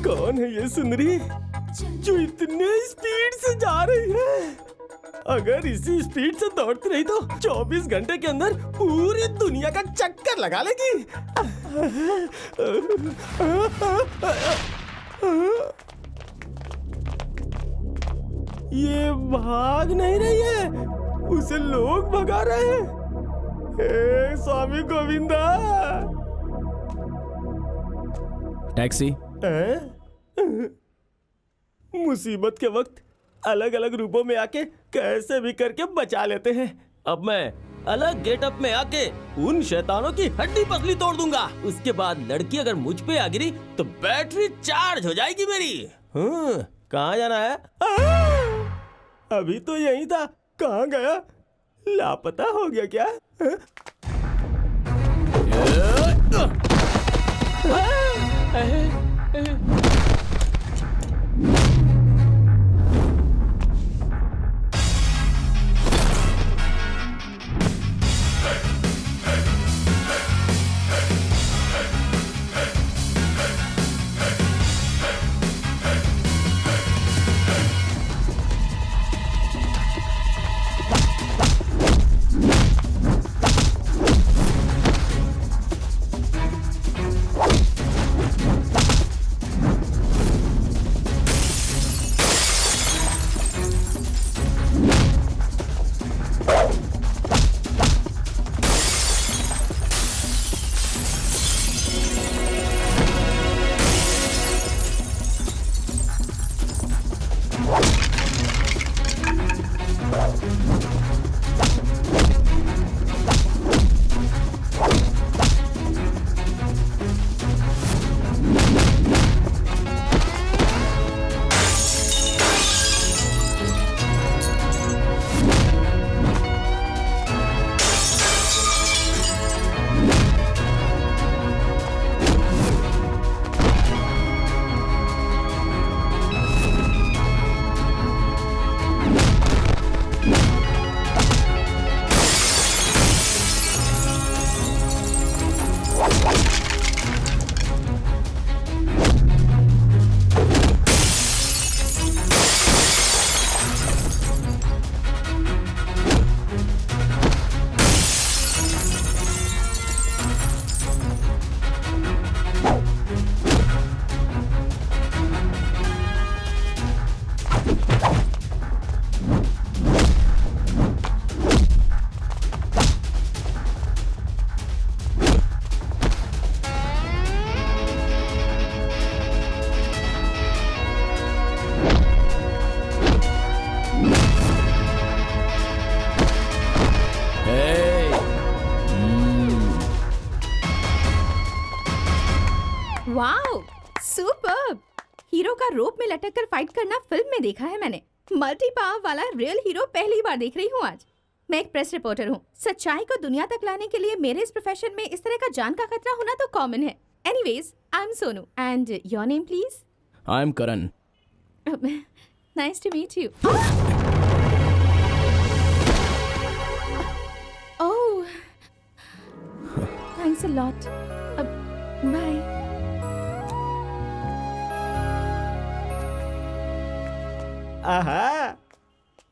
कौन है ये सुंदरी जो इतने स्पीड से जा रही है? अगर इसी स्पीड से दौड़ती रही तो 24 घंटे के अंदर पूरी दुनिया का चक्कर लगा लेगी। ये भाग नहीं रही है, उसे लोग भगा रहे हैं। हे स्वामी गोविंदा। टैक्सी। मुसीबत के वक्त अलग अलग रूपों में आके कैसे भी करके बचा लेते हैं। अब मैं अलग गेटअप में आके उन शैतानों की हड्डी पसली तोड़ दूंगा। उसके बाद लड़की अगर मुझ पे आ गिरी तो बैटरी चार्ज हो जाएगी मेरी। कहाँ जाना है? अभी तो यही था, कहाँ गया? लापता हो गया क्या? Wow, superb! हीरो का रोप में लटक कर फाइट करना फिल्म में देखा है मैंने। मल्टी पावर वाला रियल हीरो पहली बार देख रही हूँ आज। मैं एक प्रेस रिपोर्टर हूँ। सच्चाई को दुनिया तक लाने के लिए मेरे इस प्रोफेशन में इस तरह का जान का खतरा होना तो कॉमन है। Anyways, I am Sonu and your name please? I am Karan. Nice to meet you. Oh, thanks a lot. Bye. आहा,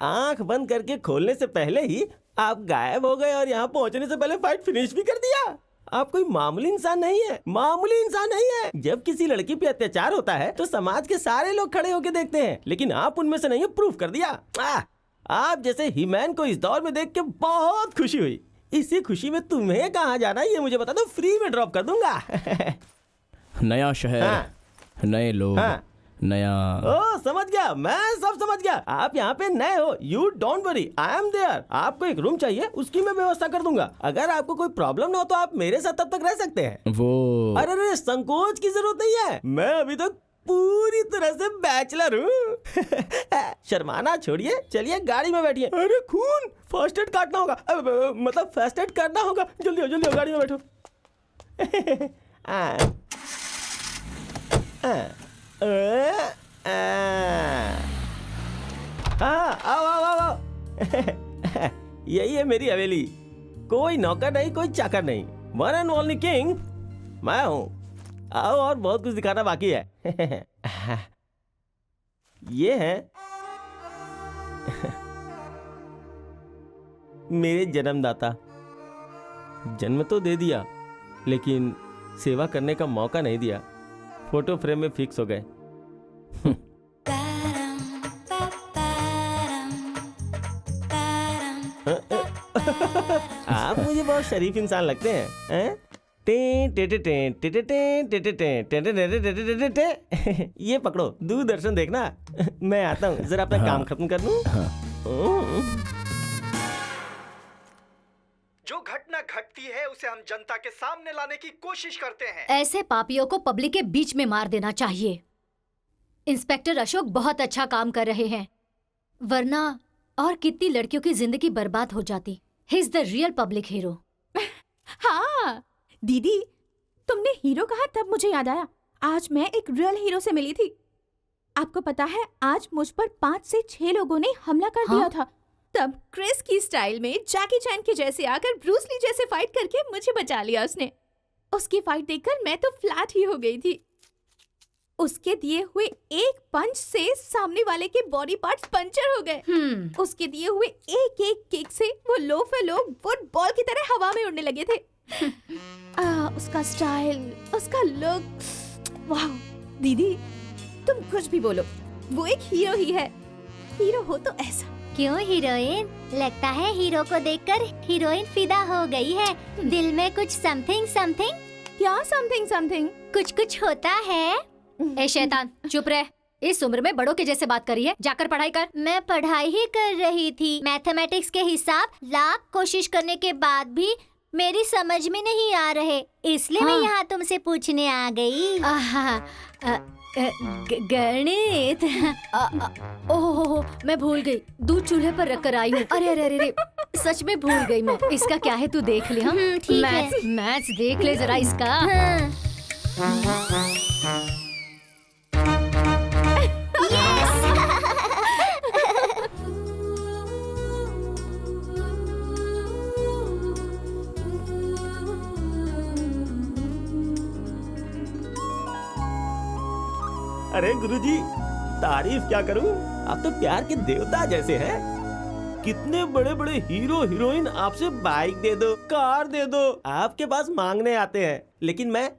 आंख बंद करके खोलने से पहले ही आप गायब हो गए और यहाँ पहुँचने से पहले फाइट फिनिश भी कर दिया। आप कोई मामूली इंसान नहीं है, मामूली इंसान नहीं है। जब किसी लड़की पे अत्याचार होता है तो समाज के सारे लोग खड़े होकर देखते हैं, लेकिन आप उनमें से नहीं हो, प्रूफ कर दिया। आप जैसे हीमैन को इस दौर में देख के बहुत खुशी हुई। इसी खुशी में तुम्हें कहाँ जाना है ये मुझे बता दो, फ्री में ड्रॉप कर दूंगा। नया शहर, नए लोग, नया। ओ, समझ गया, मैं सब समझ गया। आप यहाँ पे नए हो, you don't worry, I am there. आपको एक रूम चाहिए, उसकी मैं व्यवस्था कर दूंगा। अगर आपको कोई प्रॉब्लम ना हो तो आप मेरे साथ तब तक रह सकते हैं। वो अरे संकोच की जरूरत नहीं है, मैं अभी तक पूरी तरह से बैचलर हूँ। शर्माना छोड़िए, चलिए गाड़ी में बैठिए। अरे खून, फर्स्ट एड काटना होगा, मतलब फर्स्ट एड करना होगा। जल्दी हो, जल्दी हो, गाड़ी में बैठो। हाँ, आओ आओ आओ आओ। यही है मेरी हवेली। कोई नौकर नहीं, कोई चाकर नहीं, वन एंड ओनली किंग मैं हूँ। आओ, और बहुत कुछ दिखाना बाकी है। ये है मेरे जन्मदाता। जन्म तो दे दिया, लेकिन सेवा करने का मौका नहीं दिया। फोटो फ्रेम में फिक्स हो गए। आप मुझे बहुत शरीफ इंसान लगते हैं, हैं? ये पकड़ो, दूरदर्शन देखना। मैं आता हूँ, जरा अपना काम खत्म कर लूं। जो घटना घटती है उसे हम जनता के सामने लाने की कोशिश करते हैं। ऐसे पापियों को पब्लिक के बीच में मार देना चाहिए। इंस्पेक्टर अशोक बहुत अच्छा काम कर रहे हैं, वरना और कितनी लड़कियों की जिंदगी बर्बाद हो जाती। He is the real public hero. हाँ दीदी, तुमने हीरो कहा तब मुझे याद आया, आज मैं एक रियल हीरो से मिली थी। आपको पता है, आज मुझ पर 5 से 6 लोगों ने हमला कर दिया था। तब क्रिस की स्टाइल में जैकी चैन के जैसे आकर ब्रूस ली जैसे फाइट करके मुझे बचा लिया उसने। उसकी फाइट देखकर मैं तो फ्लैट ही हो गई थी। उसके दिए हुए एक पंच से सामने वाले के बॉडी पार्ट्स पंचर हो गए। उसके दिए हुए एक एक किक से वो लोफर लोग फुटबॉल की तरह हवा में उड़ने लगे थे। उसका स्टाइल, उसका लुक, वाह दीदी, तुम कुछ भी बोलो, वो एक हीरो ही है। हीरो हो तो ऐसा। क्यों हीरोइन? लगता है हीरो को देखकर हीरोइन फिदा हो गई है। दिल में कुछ समथिंग समथिंग। क्या समथिंग समथिंग? कुछ कुछ होता है। ए शैतान, चुप रह। इस उम्र में बड़ों के जैसे बात करी है। जाकर पढ़ाई कर। मैं पढ़ाई ही कर रही थी। मैथमेटिक्स के हिसाब लाख कोशिश करने के बाद भी मेरी समझ में नहीं आ रहे, इसलिए मैं यहाँ तुमसे पूछने आ गई। गणित। ओह, मैं भूल गई। दूध चूल्हे पर रख कर आई हूँ। अरे अरे अरे, सच में भूल गई मैं। इसका क्या है, तू देख ले। हम ठीक है। मैथ्स देख ले जरा इसका। अरे गुरुजी, तारीफ क्या करूं, आप तो प्यार के देवता जैसे हैं। कितने बड़े बड़े हीरो हीरोइन आपसे बाइक दे दो, कार दे दो, आपके पास मांगने आते हैं। लेकिन मैं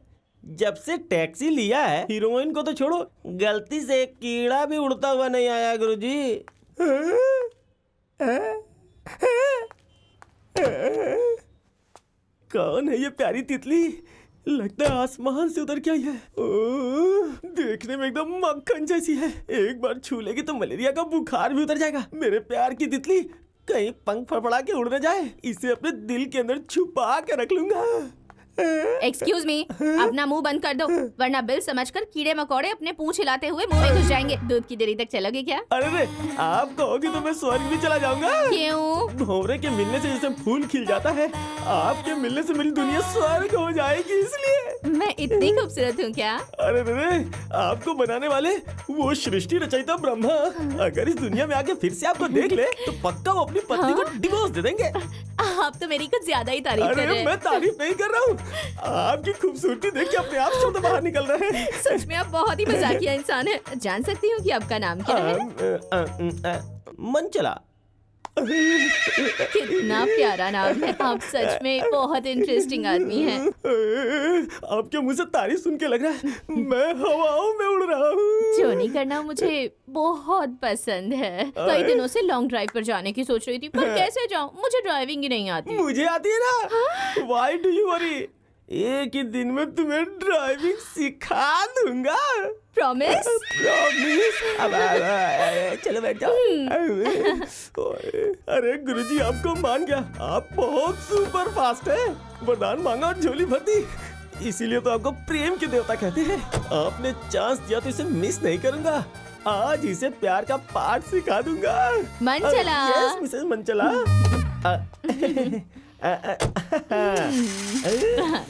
जब से टैक्सी लिया है, हीरोइन को तो छोड़ो, गलती से एक कीड़ा भी उड़ता हुआ नहीं आया गुरुजी। कौन है ये प्यारी तितली? लगता है आसमान से उतर के आई है। देखने में एकदम मक्खन जैसी है। एक बार छू लेगी तो मलेरिया का बुखार भी उतर जाएगा। मेरे प्यार की तितली कहीं पंख फड़फड़ा के उड़ न जाए, इसे अपने दिल के अंदर छुपा के रख लूंगा। एक्सक्यूज मी, अपना मुंह बंद कर दो, वरना बिल समझकर कीड़े मकोड़े अपने पूंछ हिलाते हुए मुंह में घुस जाएंगे। दूध की देरी तक चलोगे क्या? अरे रे, आप कहोगे तो मैं स्वर्ग भी चला जाऊंगा। क्यों? भंवरे के मिलने से जैसे फूल खिल जाता है, आपके मिलने से मेरी दुनिया स्वर्ग हो जाएगी, इसलिए। मैं इतनी खूबसूरत हूँ क्या? अरे रे, आपको बनाने वाले वो सृष्टि रचयिता ब्रह्मा अगर इस दुनिया में आके फिर से आपको देख ले तो पक्का वो अपनी पत्नी को डिवोर्स दे देंगे। आप तो मेरी कुछ ज्यादा ही तारीफ कर रहे अरे हैं। मैं तारीफ नहीं कर रहा हूँ, आपकी खूबसूरती देख के अपने आप शब्द बाहर निकल रहे हैं। सच में आप बहुत ही मजाकिया इंसान हैं। जान सकती हूँ कि आपका नाम क्या है? मनचला। कितना प्यारा नाम है। आप सच में बहुत इंटरेस्टिंग आदमी हैं। आपके मुंह से तारीफ सुन के लग रहा है मैं हवाओं में उड़ रहा हूँ। जोनी करना मुझे बहुत पसंद है। कई दिनों से लॉन्ग ड्राइव पर जाने की सोच रही थी, पर कैसे जाऊँ? मुझे ड्राइविंग ही नहीं आती। मुझे आती है ना। Why do you worry? एक ही दिन में तुम्हें ड्राइविंग सिखा दूंगा। प्रॉमिस? प्रॉमिस। अब चलो बैठ जाओ। अरे गुरुजी, आपको मान गया, आप बहुत सुपर फास्ट है। वरदान मांगा और झोली भर दी, इसीलिए तो आपको प्रेम के देवता कहते हैं। आपने चांस दिया तो इसे मिस नहीं करूंगा। आज इसे प्यार का पाठ सिखा दूंगा। मनचला। Yes Mrs Manchala.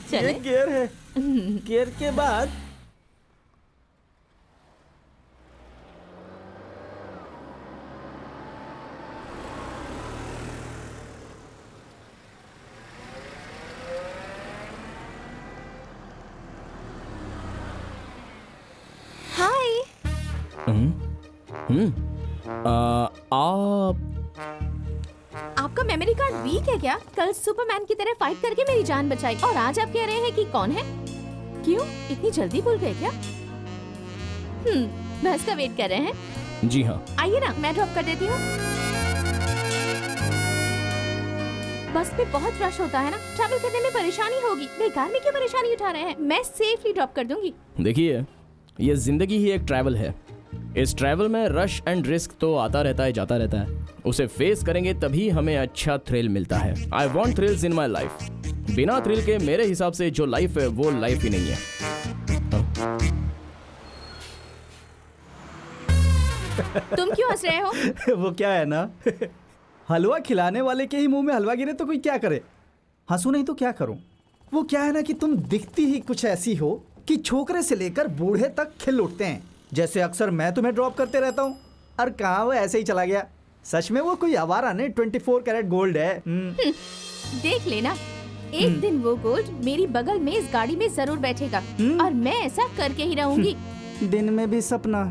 चले। ये गियर है। गियर के बाद आप आपका मेमोरी कार्ड वीक है क्या? कल सुपरमैन की तरह फाइट करके मेरी जान बचाई और आज आप कह रहे हैं कि कौन है? क्यों इतनी जल्दी भूल गए क्या? बस का वेट कर रहे हैं? जी हाँ। आइए ना, मैं ड्रॉप कर देती हूँ। बस में बहुत रश होता है ना, ट्रैवल करने में परेशानी होगी। बेकार में क्यों परेशानी उठा रहे हैं? मैं सेफली ड्रॉप कर दूंगी। देखिए, ये जिंदगी ही एक ट्रैवल है। इस ट्रैवल में रश एंड रिस्क तो आता रहता है, जाता रहता है। उसे फेस करेंगे तभी हमें अच्छा थ्रिल मिलता है। I want thrills in my life. बिना थ्रिल के मेरे हिसाब से जो लाइफ है वो लाइफ ही नहीं है। तुम क्यों हंस रहे हो? वो क्या है ना, हलवा खिलाने वाले के ही मुंह में हलवा गिरे तो कोई क्या करे। हंसू नहीं तो क्या करूं। वो क्या है ना कि तुम दिखती ही कुछ ऐसी हो कि छोकरे से लेकर बूढ़े तक खिल उठते हैं। जैसे अक्सर मैं तुम्हें ड्रॉप करते रहता हूँ और कहाँ वो ऐसे ही चला गया। सच में वो कोई आवारा नहीं, 24 कैरेट गोल्ड है। देख लेना, एक दिन वो गोल्ड मेरी बगल में इस गाड़ी में जरूर बैठेगा और मैं ऐसा करके ही रहूंगी। दिन में भी सपना।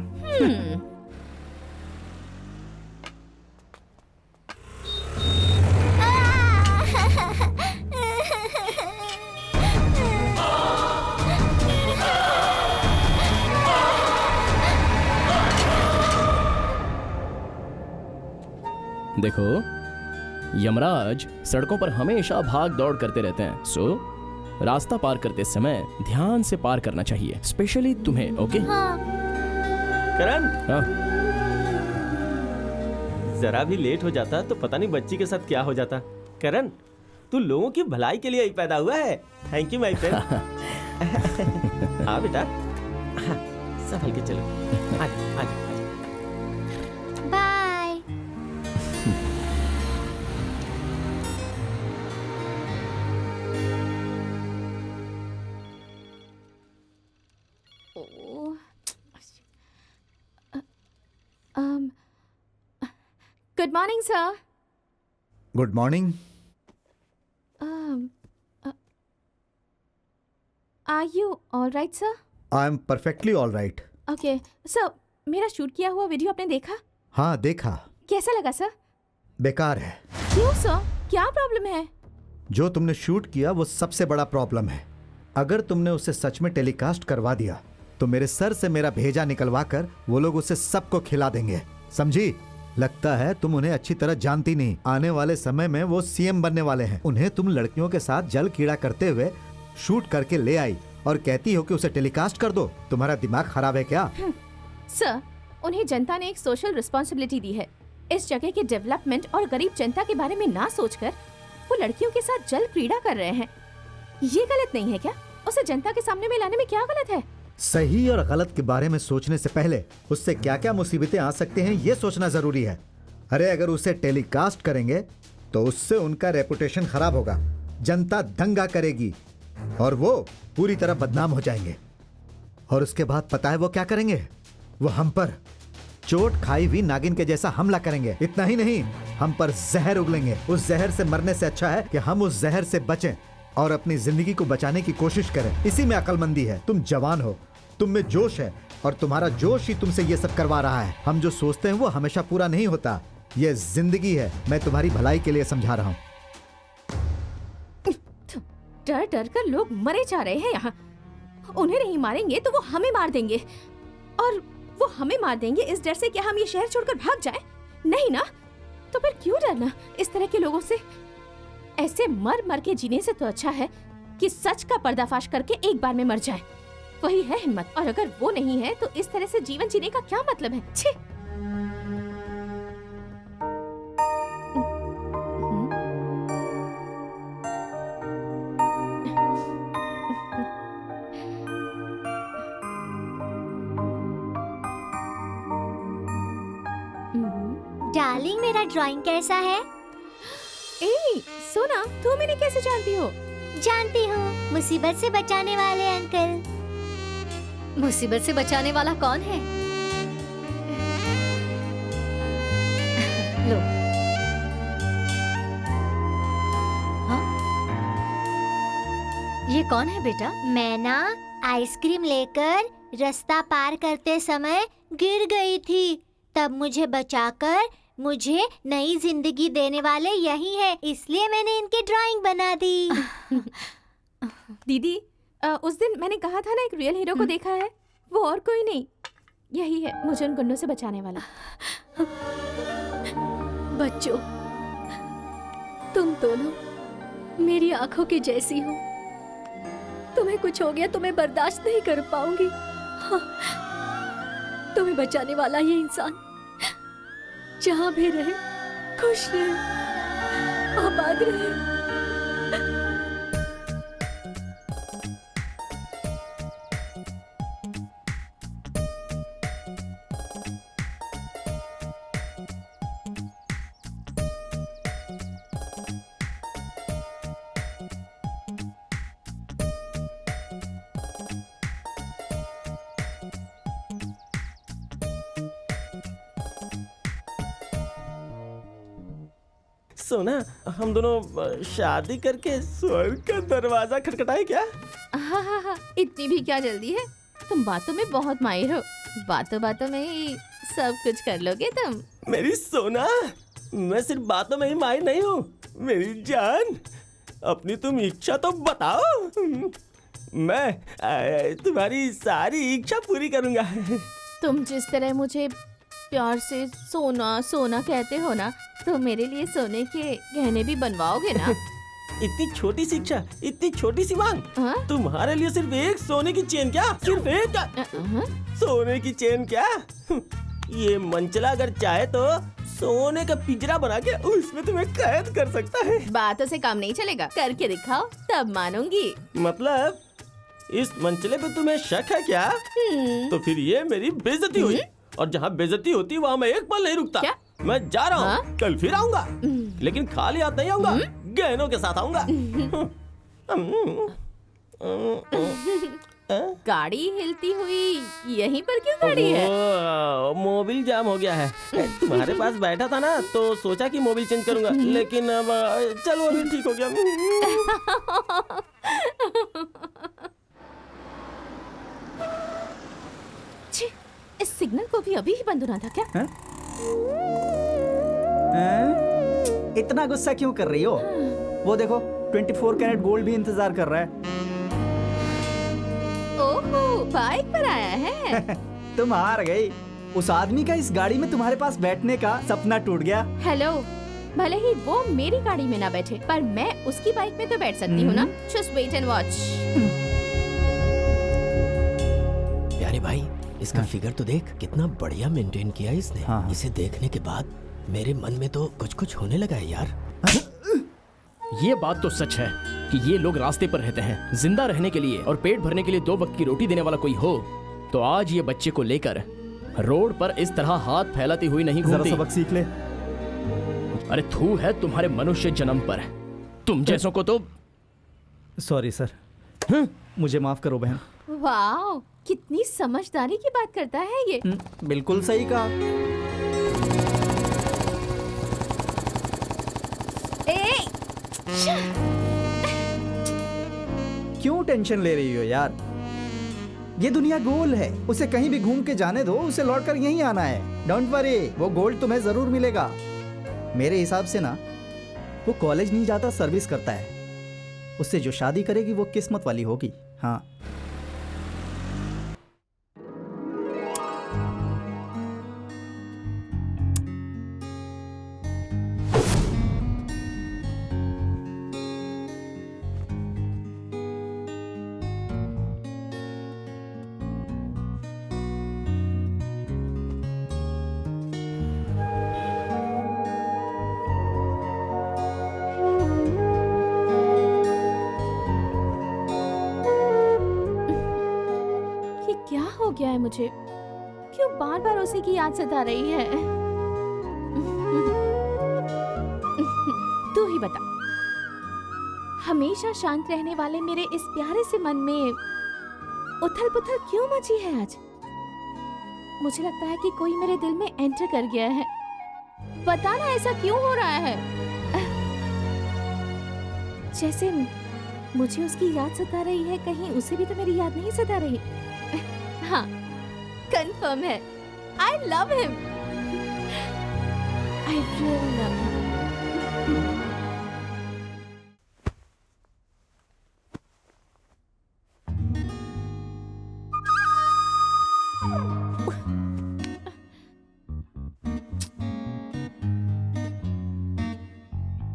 देखो, यमराज सड़कों पर हमेशा भाग दौड़ करते रहते हैं, सो रास्ता पार करते समय ध्यान से पार करना चाहिए, स्पेशली तुम्हें। ओके? करण, हाँ। जरा भी लेट हो जाता तो पता नहीं बच्ची के साथ क्या हो जाता। करण, तू लोगों की भलाई के लिए ही पैदा हुआ है। Thank you my friend. हाँ बेटा, संभल के चलो। आजा, आजा। Bye. Good morning sir. Good morning. Are you all right sir? I am perfectly all right. Okay sir, मेरा शूट किया हुआ वीडियो आपने देखा? हाँ, देखा। कैसा लगा सर? बेकार है। क्यों सर, क्या प्रॉब्लम है? जो तुमने शूट किया वो सबसे बड़ा प्रॉब्लम है। अगर तुमने उसे सच में टेलीकास्ट करवा दिया तो मेरे सर से मेरा भेजा निकलवा कर वो लोग उसे सबको खिला देंगे, समझी? लगता है तुम उन्हें अच्छी तरह जानती नहीं। आने वाले समय में वो सीएम बनने वाले हैं। उन्हें तुम लड़कियों के साथ जल कीड़ा करते हुए शूट करके ले आई और कहती हो कि उसे टेलीकास्ट कर दो। तुम्हारा दिमाग खराब है क्या? सर, उन्हें जनता ने एक सोशल रिस्पॉन्सिबिलिटी दी है। इस जगह के डेवलपमेंट और गरीब जनता के बारे में ना सोचकर वो लड़कियों के साथ जल क्रीड़ा कर रहे हैं। ये गलत नहीं है क्या? उसे जनता के सामने में लाने में क्या गलत है? सही और गलत के बारे में सोचने से पहले उससे क्या क्या मुसीबतें आ सकते हैं ये सोचना जरूरी है। अरे अगर उसे टेलीकास्ट करेंगे तो उससे उनका रेपुटेशन खराब होगा, जनता दंगा करेगी और वो पूरी तरह बदनाम हो जाएंगे। और उसके बाद पता है वो क्या करेंगे? वो हम पर चोट खाई हुई नागिन के जैसा हमला करेंगे। इतना ही नहीं, हम पर जहर उगलेंगे। उस जहर से मरने से अच्छा है कि हम उस जहर से बचें और अपनी जिंदगी को बचाने की कोशिश करें। इसी में अक्लमंदी है। तुम जवान हो, तुम में जोश है और तुम्हारा जोश ही तुमसे ये सब करवा रहा है। हम जो सोचते हैं वो हमेशा पूरा नहीं होता। ये जिंदगी है। मैं तुम्हारी भलाई के लिए समझा रहा हूँ। डर डर कर लोग मरे जा रहे हैं यहाँ। उन्हें नहीं मारेंगे तो वो हमें मार देंगे, और वो हमें मार देंगे इस डर से कि हम ये शहर छोड़कर भाग जाएं? नहीं ना, तो फिर क्यों डरना इस तरह के लोगों से? ऐसे मर मर के जीने से तो अच्छा है कि सच का पर्दाफाश करके एक बार में मर जाए। वही है हिम्मत। और अगर वो नहीं है तो इस तरह से जीवन जीने का क्या मतलब है? छे! डार्लिंग, मेरा ड्राइंग कैसा है? ए, सोना, तुम इन्हें कैसे जानती हो? जानती हूँ, मुसीबत से बचाने वाले अंकल। मुसीबत से बचाने वाला कौन है? लो। हाँ? ये कौन है बेटा? मैं ना आइसक्रीम लेकर रास्ता पार करते समय गिर गई थी, तब मुझे बचाकर मुझे नई जिंदगी देने वाले यही है, इसलिए मैंने इनकी ड्राइंग बना दी। दीदी, उस दिन मैंने कहा था ना एक रियल हीरो को देखा है, वो और कोई नहीं, यही है मुझे उन गुंडों से बचाने वाला। बच्चों, तुम दोनों मेरी आंखों की जैसी हो। तुम्हें कुछ हो गया तो मैं बर्दाश्त नहीं कर पाऊंगी। हाँ, तुम्हें बचाने वाला ये इंसान जहां भी रहे खुश रहे, आबाद रहे। सोना, हम दोनों शादी करके स्वर्ग का दरवाजा खटखटाए क्या? हाँ हाँ हाँ, इतनी भी क्या जल्दी है? तुम बातों में बहुत माहिर हो, बातों बातों में ही सब कुछ कर लोगे तुम। मेरी सोना, मैं सिर्फ बातों में ही माहिर नहीं हूँ मेरी जान, अपनी तुम इच्छा तो बताओ। मैं तुम्हारी सारी इच्छा पूरी करूंगा। तुम जिस तरह मुझे प्यार से सोना सोना कहते हो ना, तो मेरे लिए सोने के गहने भी बनवाओगे ना? इतनी छोटी सी इच्छा, इतनी छोटी सी मांग, हाँ? तुम्हारे लिए सिर्फ एक सोने की चेन क्या? सिर्फ एक सोने की चेन क्या? ये मंचला अगर चाहे तो सोने का पिंजरा बना के उसमें तुम्हें कैद कर सकता है। बातों से काम नहीं चलेगा, करके दिखाओ तब मानूंगी। मतलब इस मंचले पे तुम्हें शक है क्या? तो फिर ये मेरी बेइज्जती हुई, और जहाँ बेइज्जती होती वहाँ मैं एक पल नहीं रुकता। क्या? मैं जा रहा हूँ, हाँ? कल फिर आऊंगा, लेकिन खाली हाथ नहीं आऊंगा, गहनों के साथ आऊंगा। गाड़ी हिलती हुई यहीं पर क्यों खड़ी है? मोबिल जाम हो गया है। तुम्हारे पास बैठा था ना तो सोचा कि मोबिल चेंज करूंगा, लेकिन अब चलो अभी ठीक हो गया। छी, इस सिग्नल को भी अभी ही बंद होना था क्या? हैं? इतना गुस्सा क्यों कर रही हो? वो देखो 24 कैरेट गोल्ड भी इंतजार कर रहा है। ओहो, बाइक पर आया है। तुम हार गई। उस आदमी का इस गाड़ी में तुम्हारे पास बैठने का सपना टूट गया। हेलो, भले ही वो मेरी गाड़ी में ना बैठे, पर मैं उसकी बाइक में तो बैठ सकती हूँ ना। Just wait and watch. प्यारे भाई, इसका फिगर तो देख, कितना बढ़िया मेंटेन किया इसने। हाँ। इसे देखने के बाद मेरे मन में तो कुछ कुछ होने लगा है यार। ये बात तो सच है कि ये लोग रास्ते पर रहते हैं। जिंदा रहने के लिए और पेट भरने के लिए 2 वक्त की रोटी देने वाला कोई हो तो आज ये बच्चे को लेकर रोड पर इस तरह हाथ फैलाती हुई नहीं जरा घूमती। सबक सीख ले। अरे थू है तुम्हारे मनुष्य जन्म पर। तुम जैसों को तो। सॉरी सर, मुझे माफ करो बहन। वाह, कितनी समझदारी की बात करता है ये। बिल्कुल सही कहा। क्यों टेंशन ले रही हो यार? ये दुनिया गोल है, उसे कहीं भी घूम के जाने दो, उसे लौटकर यहीं आना है। डोंट वरी, वो गोल्ड तुम्हें जरूर मिलेगा। मेरे हिसाब से ना, वो कॉलेज नहीं जाता, सर्विस करता है। उससे जो शादी करेगी वो किस्मत वाली होगी। हाँ, क्या हो गया है मुझे? क्यों बार बार उसी की याद सता रही है? तू ही बता, हमेशा शांत रहने वाले मेरे इस प्यारे से मन में उथल पुथल क्यों मची है आज? मुझे लगता है कि कोई मेरे दिल में एंटर कर गया है। बता ना, ऐसा क्यों हो रहा है? जैसे मुझे उसकी याद सता रही है, कहीं उसे भी तो मेरी याद नहीं सता रही। हाँ, कंफर्म है। I love him. I really love him.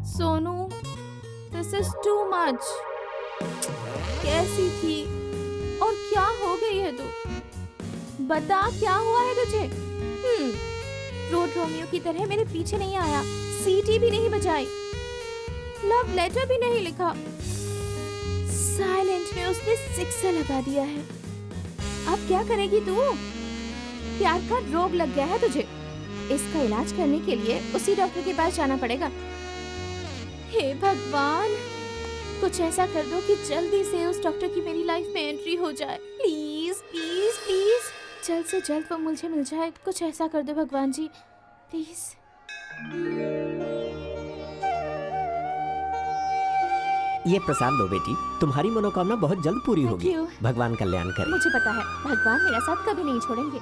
Sonu, this is too much. कैसी थी और क्या हो गई है तू? बता, क्या हुआ है तुझे? रोड रोमियो की तरह मेरे पीछे नहीं आया, सीटी भी नहीं बजाई, लव लेटर भी नहीं लिखा, साइलेंट में उसने सिक्सर लगा दिया है। अब क्या करेगी तू? प्यार का रोग लग गया है तुझे। इसका इलाज करने के लिए उसी डॉक्टर के पास जाना पड़ेगा। हे भगवान, कुछ ऐसा कर दो कि जल्दी से उस डॉक्टर की मेरी लाइफ में एंट्री हो जाए। प्लीज प्लीज प्लीज, जल्द से जल्द वो मुझे मिल जाए। कुछ ऐसा कर दो भगवान जी, प्लीज। ये प्रसाद लो बेटी, तुम्हारी मनोकामना बहुत जल्द पूरी Thank होगी। you. भगवान कल्याण करे। मुझे पता है भगवान मेरा साथ कभी नहीं छोड़ेंगे।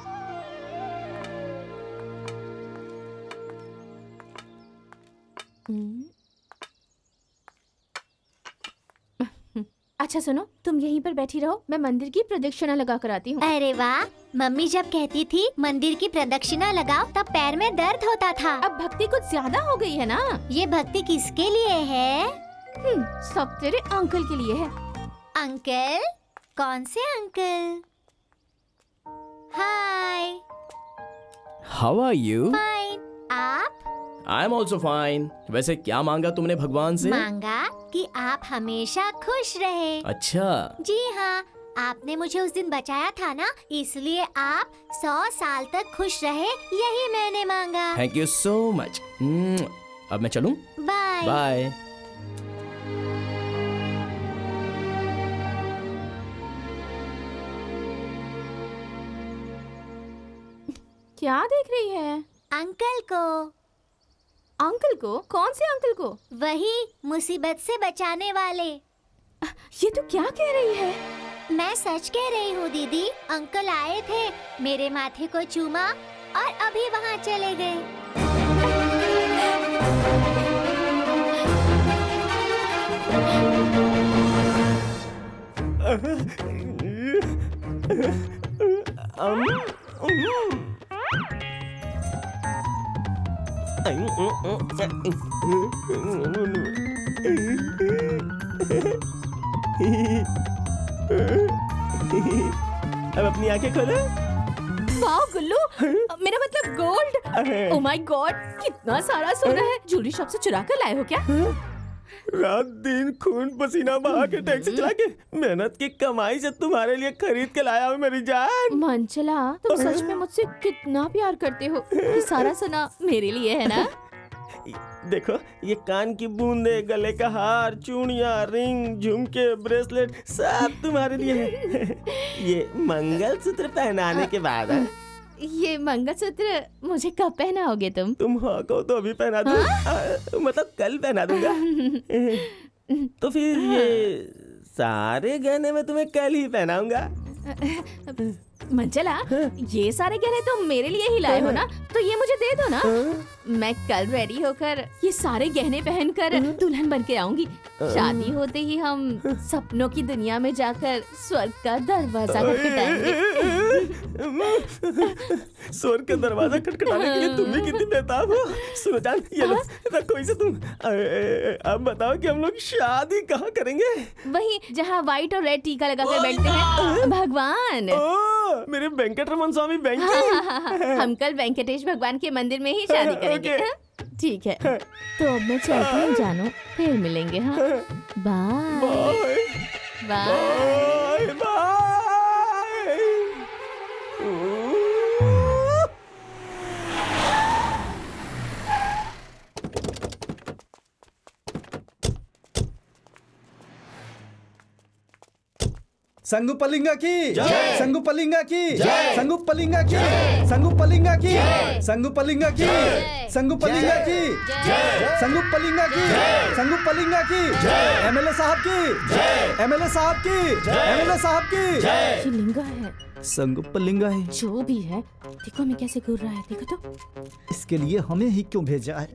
अच्छा सुनो, तुम यहीं पर बैठी रहो, मैं मंदिर की प्रदक्षिणा लगा कर आती हूँ। अरे वाह, मम्मी जब कहती थी मंदिर की प्रदक्षिणा लगाओ तब पैर में दर्द होता था। अब भक्ति कुछ ज्यादा हो गई है ना। ये भक्ति किसके लिए है? सब तेरे अंकल के लिए है। अंकल? कौन से uncle? Hi. How are you? Fine. आप? I am also fine. वैसे क्या मांगा तुमने भगवान से? मांगा कि आप हमेशा खुश रहे। अच्छा। जी हाँ, आपने मुझे उस दिन बचाया था ना, इसलिए आप 100 साल तक खुश रहे, यही मैंने मांगा। Thank you so much. अब मैं चलूं? बाय। बाय। क्या देख रही है? अंकल को। अंकल को? कौन से अंकल को? वही मुसीबत से बचाने वाले। ये तो क्या कह रही है? मैं सच कह रही हूँ दीदी। अंकल आए थे, मेरे माथे को चूमा और अभी वहाँ चले गए। अब अपनी आंखें खोलो। वाह गुल्लू, मेरा मतलब गोल्ड। ओ माय गॉड, कितना सारा सोना है। ज्वेलरी शॉप से चुरा कर लाए हो क्या? रात दिन खून पसीना बहा के टैक्सी चला के मेहनत की कमाई से तुम्हारे लिए खरीद के लाया हूँ मेरी जान। मंचला, तुम सच में मुझसे कितना प्यार करते हो। ये सारा सोना मेरे लिए है ना? देखो, ये कान की बूंदे, गले का हार, चूड़ियाँ, रिंग, झुमके, ब्रेसलेट सब तुम्हारे लिए है। ये मंगलसूत्र पहनाने के बाद है। ये मंगलसूत्र मुझे कब पहनाओगे तुम? तुम हाँ कहो तो अभी पहना दूँ। मतलब कल पहना दूंगा। तो फिर ये सारे गहने मैं तुम्हें कल ही पहनाऊंगा। मंचला, ये सारे गहने तुम मेरे लिए ही लाए हो ना, तो ये मुझे दे दो ना। मैं कल रेडी होकर ये सारे गहने पहनकर दुल्हन बन के आऊंगी। शादी होते ही हम सपनों की दुनिया में जाकर स्वर्ग का दरवाजा खटखटाएंगे। स्वर्ग का दरवाजा खटखटाने के लिए तुम भी कितनी बेताब हो। सुनो जान, ये लो, रखो इसे तुम। अब बताओ कि हम लोग शादी कहाँ करेंगे? वही जहाँ व्हाइट और रेड टीका लगाकर बैठते हैं भगवान। मेरे वेंकटरमन स्वामी बैंक। हम कल वेंकटेश भगवान के मंदिर में ही शादी करेंगे। ठीक है, तो अब मैं चलती हूँ जानू, फिर मिलेंगे। हाँ, बाय बाय बाय। संगुपलिंगा की संगुपलिंगा की संगुपलिंगा की संगुपलिंगा की संगुपलिंगा की संगुपलिंगा की संगुपलिंगा की संगुपलिंगा की एमएलए साहब की एमएलए साहब की एमएलए साहब की ये लिंगा है, संगुपलिंगा है। जो भी है। देखो मैं कैसे घूर रहा है, देखो तो। इसके लिए हमें ही क्यों भेजा है?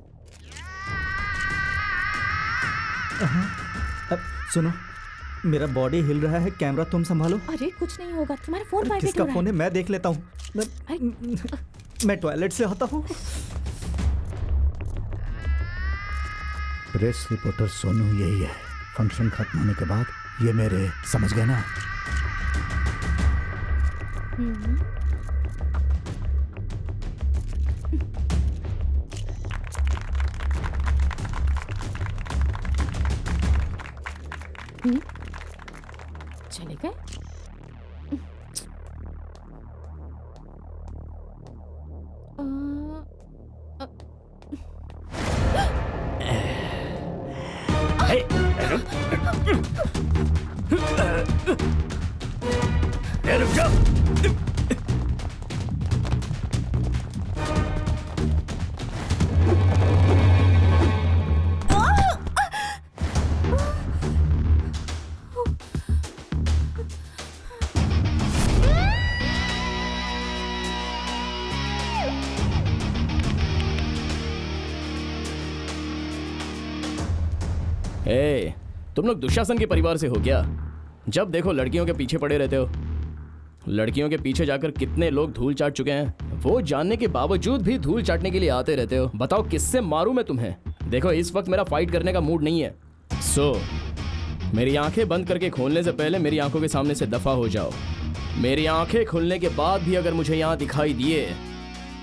अब सुनो, मेरा बॉडी हिल रहा है, कैमरा तुम संभालो। अरे कुछ नहीं होगा, तुम्हारा फोन वाइब्रेट किसका हो रहा फोन है। है? मैं देख लेता हूँ। मैं टॉयलेट से आता हूँ। प्रेस रिपोर्टर सोनू यही है। फंक्शन खत्म होने के बाद ये मेरे, समझ गए ना? चले गए। रुक जाओ। ए, तुम लोग दुशासन के परिवार से हो क्या? जब देखो लड़कियों के पीछे पड़े रहते हो। लड़कियों के पीछे जाकर कितने लोग धूल चाट चुके हैं, वो जानने के बावजूद भी धूल चाटने के लिए आते रहते हो। बताओ किससे मारूं मैं तुम्हें? देखो इस वक्त मेरा फाइट करने का मूड नहीं है। सो मेरी आंखें बंद करके खोलने से पहले मेरी आंखों के सामने से दफा हो जाओ। मेरी आंखें खुलने के बाद भी अगर मुझे यहाँ दिखाई दिए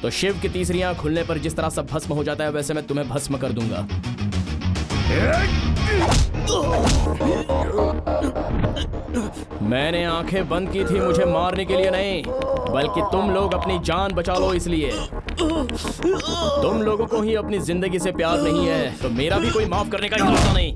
तो शिव की तीसरी आंख खुलने पर जिस तरह सब भस्म हो जाता है वैसे मैं तुम्हें भस्म कर दूंगा। मैंने आंखें बंद की थी मुझे मारने के लिए नहीं, बल्कि तुम लोग अपनी जान बचा लो इसलिए। तुम लोगों को ही अपनी जिंदगी से प्यार नहीं है तो मेरा भी कोई माफ करने का इरादा नहीं।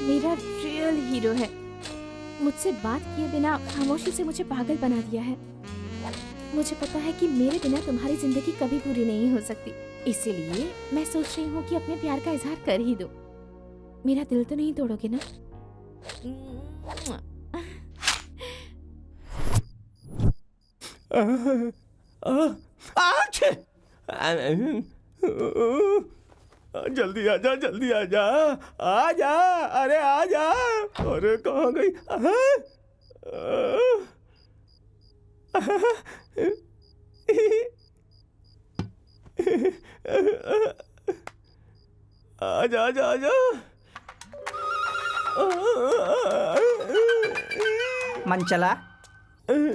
मेरा रियल हीरो है। मुझसे बात किए बिना खामोशी से मुझे पागल बना दिया है। मुझे पता है कि मेरे बिना तुम्हारी जिंदगी कभी पूरी नहीं हो सकती, इसीलिए मैं सोच रही हूँ कि अपने प्यार का इजहार कर ही दो। मेरा दिल तो नहीं तोड़ोगे ना? जल्दी आजा, जल्दी आजा, आजा, अरे आजा, अरे कहाँ गई? आजा आजा आजा। मंचला,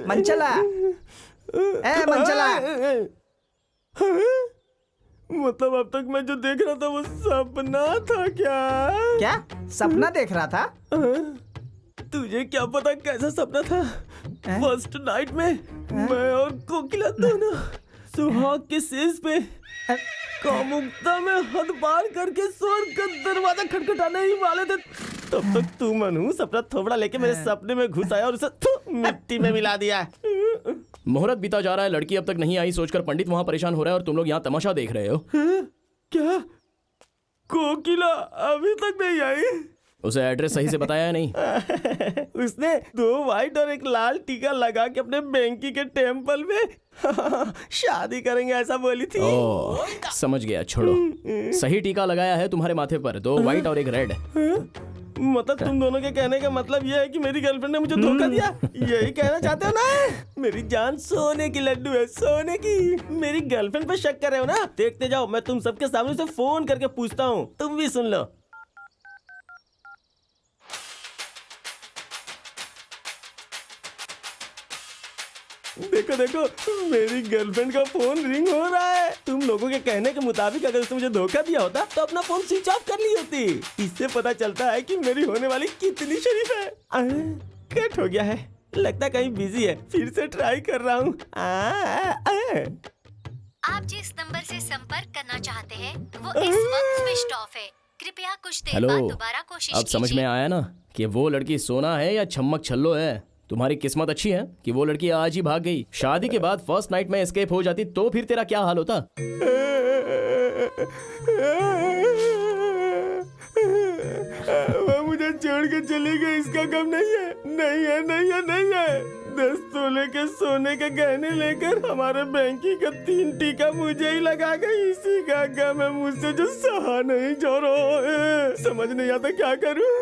मंचला, ए मंचला। मतलब अब तक मैं जो देख रहा था वो सपना था क्या? क्या सपना देख रहा था? तुझे क्या पता कैसा सपना था? फर्स्ट नाइट में मैं और कोकिला दोनों सुहाग के शीश पे कामुकता में हद पार करके स्वर्ग का दरवाजा खटखटाने ही वाले थे। तब तक तू मनू सपना थोबड़ा लेके मेरे सपने में घुस आया और उसे मिट्टी में मिला दिया। मुहूर्त बीता जा रहा है, लड़की अब तक नहीं आई सोचकर पंडित वहाँ परेशान हो रहा है और तुम लोग यहाँ तमाशा देख रहे हो। क्या कोकिला अभी तक नहीं आई? उसे एड्रेस सही से बताया है नहीं? उसने 2 व्हाइट और 1 लाल टीका लगा के अपने बैंकी के टेम्पल में शादी करेंगे ऐसा बोली थी। ओह, समझ गया, छोड़ो। सही टीका लगाया है तुम्हारे माथे पर, 2 व्हाइट और 1 रेड। मतलब तुम दोनों के कहने का मतलब यह है कि मेरी गर्लफ्रेंड ने मुझे धोखा दिया? यही कहना चाहते हो ना? मेरी जान सोने की लड्डू है, सोने की। मेरी गर्लफ्रेंड पे शक कर रहे हो ना? देखते जाओ, मैं तुम सबके सामने से फोन करके पूछता हूँ, तुम भी सुन लो। देखो देखो, मेरी गर्लफ्रेंड का फोन रिंग हो रहा है। तुम लोगों के कहने के मुताबिक अगर उसने मुझे धोखा दिया होता तो अपना फोन स्विच ऑफ कर ली होती। इससे पता चलता है कि मेरी होने वाली कितनी शरीफ है। कट हो गया है, लगता है कहीं बिजी है। फिर से ट्राई कर रहा हूँ। आप जिस नंबर से संपर्क करना चाहते हैं वो इस वक्त स्विच ऑफ है। कृपया कुछ देर हेलो, बाद दोबारा कोशिश अब समझ में आया ना कि वो लड़की सोना है या छम्मक छल्लो है? तुम्हारी किस्मत अच्छी है कि वो लड़की आज ही भाग गई। शादी के बाद फर्स्ट नाइट में एस्केप हो जाती तो फिर तेरा क्या हाल होता? वो मुझे छोड़ के चली गई, इसका गम नहीं है, नहीं है, नहीं है, नहीं है। 10 तोले के सोने के गहने लेकर हमारे बैंकी का 3 टीका मुझे ही लगा गई। इसी का गम है मुझसे जो सहा नहीं जा रहा है। समझ नहीं आता क्या करूं।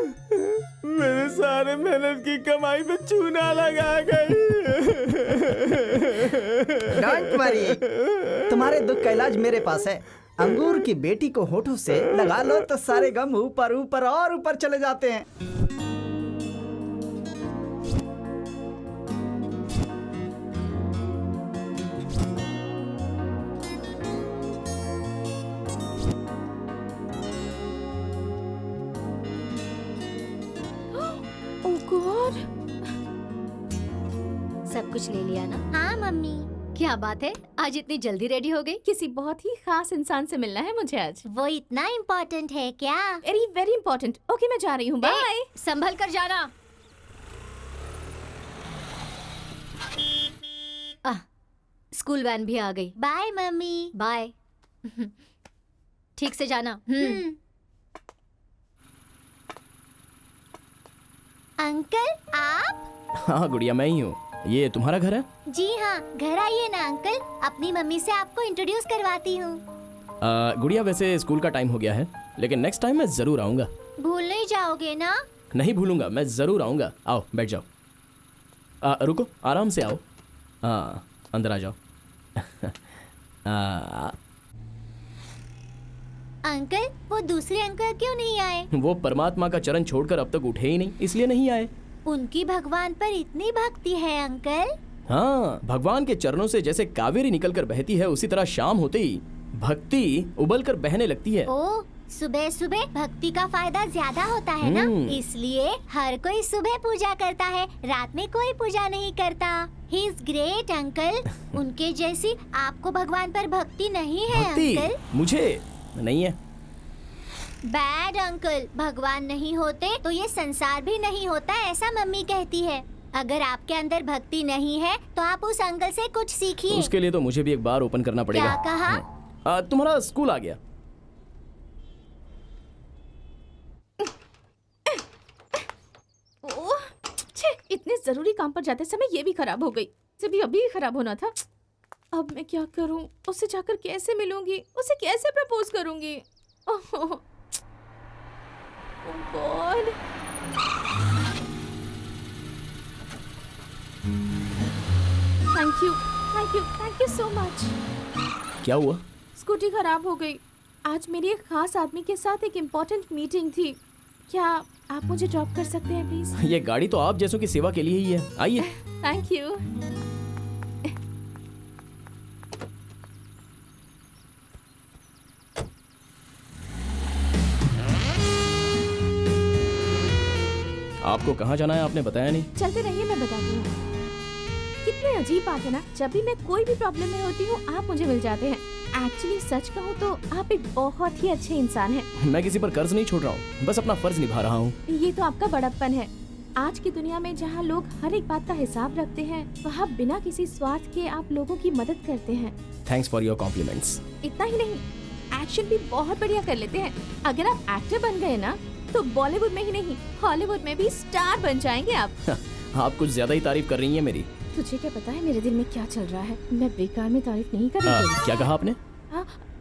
मेरे सारे मेहनत की कमाई पे चूना लगा गई। डोंट वरी, तुम्हारे दुख का इलाज मेरे पास है। अंगूर की बेटी को होठों से लगा लो तो सारे गम ऊपर ऊपर और ऊपर चले जाते हैं। सब कुछ ले लिया ना? हाँ मम्मी। क्या बात है, आज इतनी जल्दी रेडी हो गई? किसी बहुत ही खास इंसान से मिलना है मुझे आज। वो इतना इम्पोर्टेंट है क्या? Very very important. ओके, मैं जा रही हूँ, बाय। संभल कर जाना। स्कूल वैन भी आ गई। Bye mummy. बाय। ठीक से जाना। अंकल आप? हाँ गुड़िया, मैं ही हूँ। ये तुम्हारा घर है? जी हाँ, घर आइए ना अंकल, अपनी मम्मी से आपको इंट्रोड्यूस करवाती हूँ। गुड़िया, वैसे स्कूल का टाइम हो गया है, लेकिन नेक्स्ट टाइम मैं जरूर आऊंगा। भूल नहीं जाओगे ना? नहीं भूलूंगा, मैं जरूर आऊंगा। आओ बैठ जाओ। रुको, आराम से आओ। हाँ, अंदर आ जाओ। अंकल, वो दूसरे अंकल क्यों नहीं आए? वो परमात्मा का चरण छोड़कर अब तक उठे ही नहीं, इसलिए नहीं आए। उनकी भगवान पर इतनी भक्ति है अंकल? हाँ, भगवान के चरणों से जैसे कावेरी निकलकर बहती है, उसी तरह शाम होते ही भक्ति उबल कर बहने लगती है। ओ, सुबह सुबह भक्ति का फायदा ज्यादा होता है ना, इसलिए हर कोई सुबह पूजा करता है, रात में कोई पूजा नहीं करता। He is great uncle. उनके जैसी आपको भगवान पर भक्ति नहीं है भक्ति अंकल? मुझे नहीं है। बैड अंकल, भगवान नहीं होते तो ये संसार भी नहीं होता, ऐसा मम्मी कहती है। अगर आपके अंदर भक्ति नहीं है तो आप उस अंकल से कुछ सीखिए। उसके लिए तो मुझे भी एक बार ओपन करना पड़ेगा। क्या कहा? तुम्हारा स्कूल आ गया। इतने जरूरी काम पर जाते समय ये भी खराब हो गई। जब ये अभी खराब होना था। अब मैं क्या करूं? उससे जाकर कैसे मिलूंगी? उसे कैसे प्रपोज करूंगी? Oh God. Thank you so much. क्या हुआ? स्कूटी खराब हो गई। आज मेरी एक खास आदमी के साथ एक इम्पोर्टेंट मीटिंग थी। क्या आप मुझे ड्रॉप कर सकते हैं प्लीज? ये गाड़ी तो आप जैसों की सेवा के लिए ही है। आइए। Thank you. आपको कहाँ जाना है आपने बताया नहीं। चलते रहिए, मैं बताती हूँ। कितनी अजीब बात है ना, जब भी मैं कोई भी प्रॉब्लम में होती हूँ आप मुझे मिल जाते हैं। एक्चुअली सच कहूँ तो आप एक बहुत ही अच्छे इंसान हैं। मैं किसी पर कर्ज नहीं छोड़ रहा हूँ, बस अपना फर्ज निभा रहा हूँ। ये तो आपका बड़प्पन है। आज की दुनिया में जहाँ लोग हर एक बात का हिसाब रखते हैं, वहाँ बिना किसी स्वार्थ के आप लोगों की मदद करते हैं। Thanks for your compliments. इतना ही नहीं, एक्शन भी बहुत बढ़िया कर लेते हैं। अगर आप एक्टर बन गए ना तो बॉलीवुड में ही नहीं हॉलीवुड में भी स्टार बन जाएंगे आप। आप कुछ ज्यादा ही तारीफ कर रही हैं मेरी। तुझे क्या पता है मेरे दिल में क्या चल रहा है? मैं बेकार में तारीफ नहीं कर रही थी। क्या कहा आपने?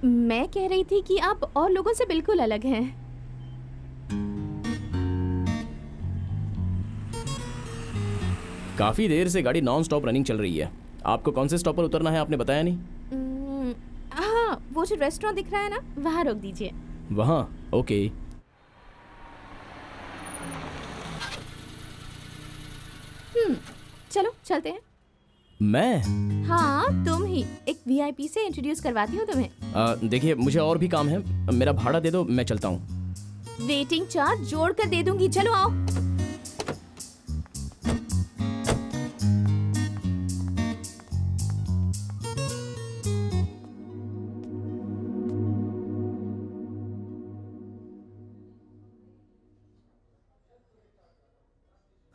मैं कह रही थी कि आप और लोगों से बिल्कुल अलग हैं। काफी देर से गाड़ी नॉन स्टॉप रनिंग चल रही है। आपको कौन से स्टॉप पर उतरना है आपने बताया नहीं। हाँ, वो जो रेस्टोरेंट दिख रहा है ना, वहाँ रोक दीजिए। वहाँ? ओके। चलो चलते हैं। मैं? हाँ तुम ही। एक वीआईपी से इंट्रोड्यूस करवाती हूँ तुम्हें। देखिए मुझे और भी काम है, मेरा भाड़ा दे दो, मैं चलता हूँ। वेटिंग चार्ज जोड़ कर दे दूंगी, चलो आओ।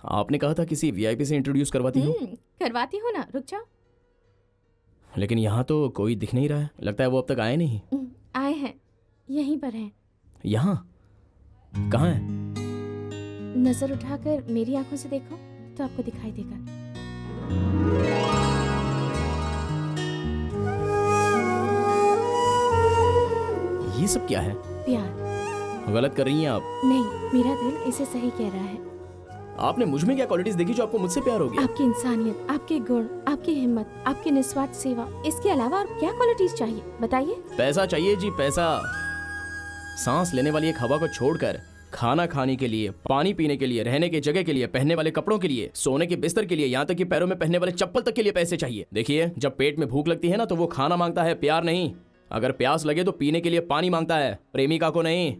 आपने कहा था किसी वीआईपी से इंट्रोड्यूस करवाती हूँ। करवाती हूँ ना, रुक जाओ। लेकिन यहाँ तो कोई दिख नहीं रहा है, लगता है वो अब तक आए नहीं। आए हैं, यहीं पर हैं। यहाँ? कहाँ है? नजर उठाकर मेरी आंखों से देखो तो आपको दिखाई देगा। ये सब क्या है? प्यार। गलत कर रही हैं आप। नहीं, मेरा दिल इसे सही कह रहा है। आपने मुझ में क्या क्वालिटीज देखी जो आपको मुझसे प्यार हो गया? आपकी इंसानियत, आपके गुण, आपकी हिम्मत, आपकी निस्वार्थ सेवा। इसके अलावा और क्या क्वालिटीज चाहिए बताइए? पैसा चाहिए जी, पैसा। सांस लेने वाली एक हवा को छोड़कर खाना खाने के लिए, पानी पीने के लिए, रहने की जगह के लिए, पहनने वाले कपड़ों के लिए, सोने के बिस्तर के लिए, यहाँ तक कि पैरों में पहनने वाले चप्पल तक के लिए पैसे चाहिए। देखिए, जब पेट में भूख लगती है ना तो वो खाना मांगता है, प्यार नहीं। अगर प्यास लगे तो पीने के लिए पानी मांगता है, प्रेमिका को नहीं।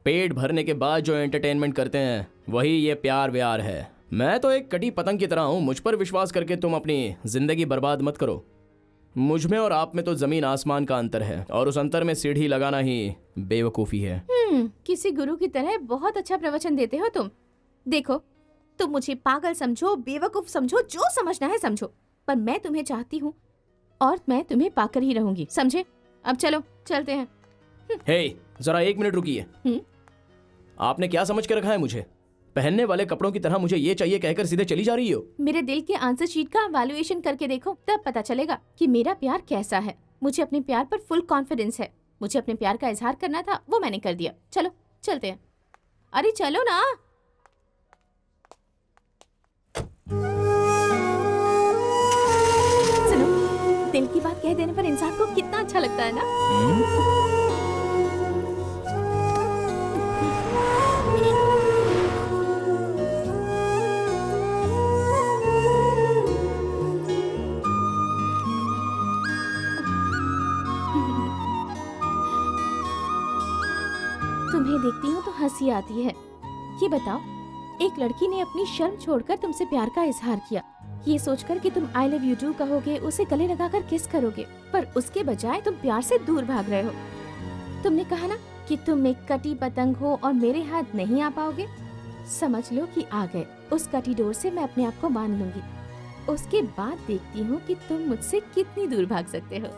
पेट भरने के बाद जो एंटरटेनमेंट करते हैं वही ये प्यार व्यार है। मैं तो एक कटी पतंग की तरह हूँ, मुझ पर विश्वास करके तुम अपनी जिंदगी बर्बाद मत करो। मुझ में और आप में तो जमीन आसमान का अंतर है, और उस अंतर में सीढ़ी लगाना ही बेवकूफ़ी है। किसी गुरु की तरह बहुत अच्छा प्रवचन देते हो तुम। देखो, तुम मुझे पागल समझो, बेवकूफ समझो, जो समझना है समझो, पर मैं तुम्हें चाहती हूँ और मैं तुम्हें पाकर ही रहूंगी, समझे? अब चलो चलते हैं। हे, जरा 1 मिनट रुकिए। आपने क्या समझ के रखा है मुझे? पहनने वाले कपड़ों की तरह मुझे ये चाहिए कहकर सीधे चली जा रही हो? मेरे दिल के आंसर शीट का वैल्यूएशन करके देखो, तब पता चलेगा कि मेरा प्यार कैसा है। मुझे अपने प्यार पर फुल कॉन्फिडेंस है। मुझे अपने प्यार का इजहार करना था, वो मैंने कर दिया। चलो चलते हैं। अरे चलो ना। सुनो, दिल की बात कह देने पर इंसान को कितना अच्छा लगता है ना। तुम्हें देखती हूँ तो हंसी आती है। ये बताओ, एक लड़की ने अपनी शर्म छोड़कर तुमसे प्यार का इजहार किया, ये सोचकर कि तुम आई लव यू टू कहोगे, उसे गले लगाकर किस करोगे, पर उसके बजाय तुम प्यार से दूर भाग रहे हो। तुमने कहा ना कि तुम एक कटी पतंग हो और मेरे हाथ नहीं आ पाओगे। समझ लो कि आ गए। उस कटी डोर से मैं अपने आप को बांध लूंगी। उसके बाद देखती हूँ कि तुम मुझसे कितनी दूर भाग सकते हो।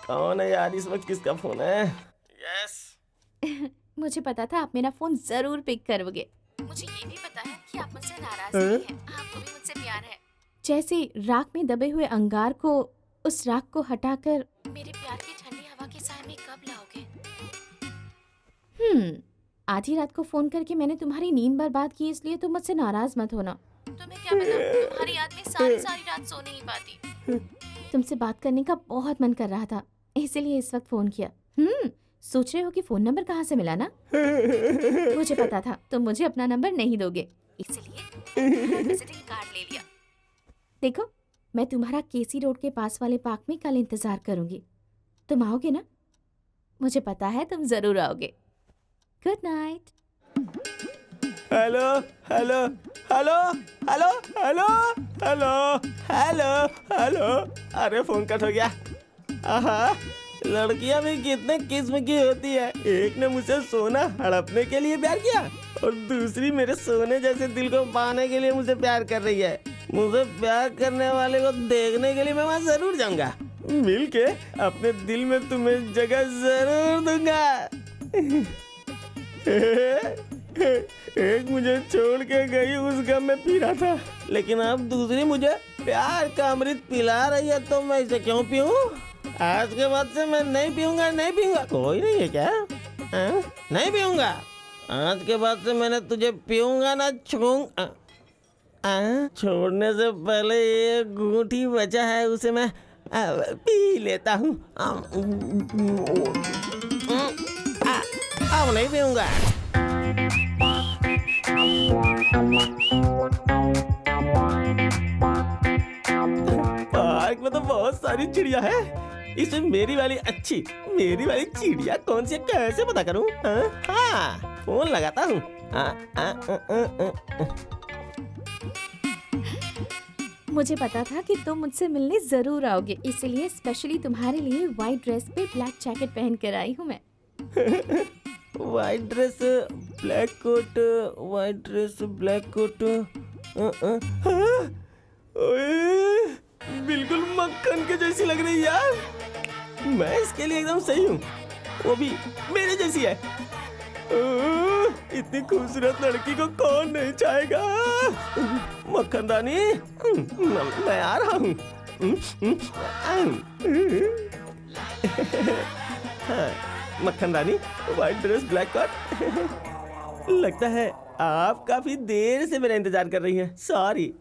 कौन है यार? इस वक्त किसका फोन है? यस। मुझे पता था आप मेरा फोन जरूर पिक करोगे। मुझे ये भी पता है कि आप मुझसे नाराज नहीं हैं, आपको भी मुझसे प्यार है। जैसे राख में दबे हुए अंगार को, उस राख को हटाकर मेरे प्यार की ठंडी हवा के साए में कब लाओगे? आधी रात को फोन करके मैंने तुम्हारी नींद बर्बाद की, इसलिए तुम मुझसे नाराज मत होना। तुम्हें क्या पता, तुम्हारी याद में सारी रात सो नहीं पाती। तुमसे बात करने का बहुत मन कर रहा था, इसलिए इस वक्त फोन किया। सोच रहे हो कि फोन नंबर कहाँ से मिला ना? मुझे पता था तुम मुझे अपना नंबर नहीं दोगे, इसलिए विजिटिंग कार्ड ले लिया। देखो, मैं तुम्हारा केसी रोड के पास वाले पार्क में कल इंतजार करूंगी। तुम आओगे ना? मुझे पता है तुम जरूर आओगे। Good night. Hello hello hello hello hello hello hello hello. अरे फोन कट हो गया। आहा, लड़कियां भी कितने किस्म की होती है। एक ने मुझसे सोना हड़पने के लिए प्यार किया और दूसरी मेरे सोने जैसे दिल को पाने के लिए मुझे प्यार कर रही है। मुझे प्यार करने वाले को देखने के लिए मैं वहाँ जरूर जाऊंगा। मिल के अपने दिल में तुम्हें जगह जरूर दूंगा। एक मुझे छोड़ के गई, उस गम में पी रहा था, लेकिन अब दूसरी मुझे प्यार का अमृत पिला रही है, तो मैं इसे क्यों पीऊं? आज के बाद से मैं नहीं पीऊंगा, नहीं पीऊंगा। कोई नहीं है क्या? नहीं पीऊंगा। आज के बाद से मैंने तुझे पीऊंगा ना छूऊंगा। छोड़ने से पहले ये घूंटी बचा है, उसे मैं पी लेता हूँ। अब नहीं पीऊंगा। पार्क में तो बहुत सारी चिड़िया है, इसमें मेरी वाली अच्छी, मेरी वाली चिड़िया कौन सी है, कैसे पता करूं? हाँ, फोन लगाता हूँ। मुझे पता था कि तुम मुझसे मिलने जरूर आओगे, इसलिए स्पेशली तुम्हारे लिए व्हाइट ड्रेस पे ब्लैक जैकेट पहन कर आई हूँ मैं। White dress black coat, white dress black coat. ओए, बिल्कुल मक्खन के जैसी लग रही है यार। मैं इसके लिए एकदम सही हूँ, वो भी मेरे जैसी है। इतनी खूबसूरत लड़की को कौन नहीं चाहेगा? मक्खनदानी, मैं आ रहा हूँ। मक्खनदानी, व्हाइट ड्रेस ब्लैक कोट। लगता है आप काफी देर से मेरा इंतजार कर रही हैं। सॉरी,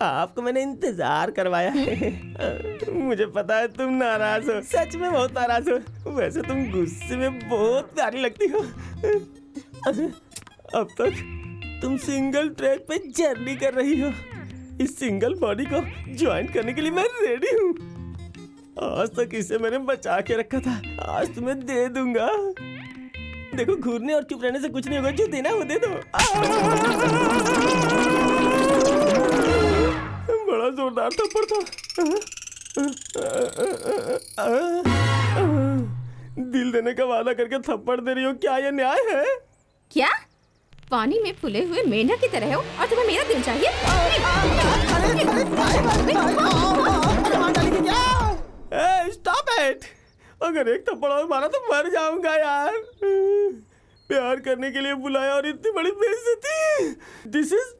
आपको मैंने इंतजार करवाया है। मुझे पता है तुम नाराज हो, सच में बहुत नाराज हो। वैसे तुम गुस्से में बहुत प्यारी लगती हो। अब तक तुम सिंगल ट्रैक पे जर्नी कर रही हो, इस सिंगल बॉडी को ज्वाइन करने के लिए मैं रेडी हूँ। आज तक इसे मैंने बचा के रखा था, आज तुम्हें दे दूंगा। देखो, घूरने और चुप रहने से कुछ नहीं होगा, जो देना वो दे दो। बड़ा जोरदार थप्पड़ था। दिल देने का वादा करके थप्पड़ दे रही हो, क्या ये न्याय है? क्या? पानी में फूले हुए मेंढक की तरह हो और तुम्हें मेरा दिल चाहिए? Stop it! अगर एक थप्पड़ और मारा तो मर जाऊंगा यार। प्यार करने के लिए बुलाया और इतनी बड़ी बेइज्जती। This is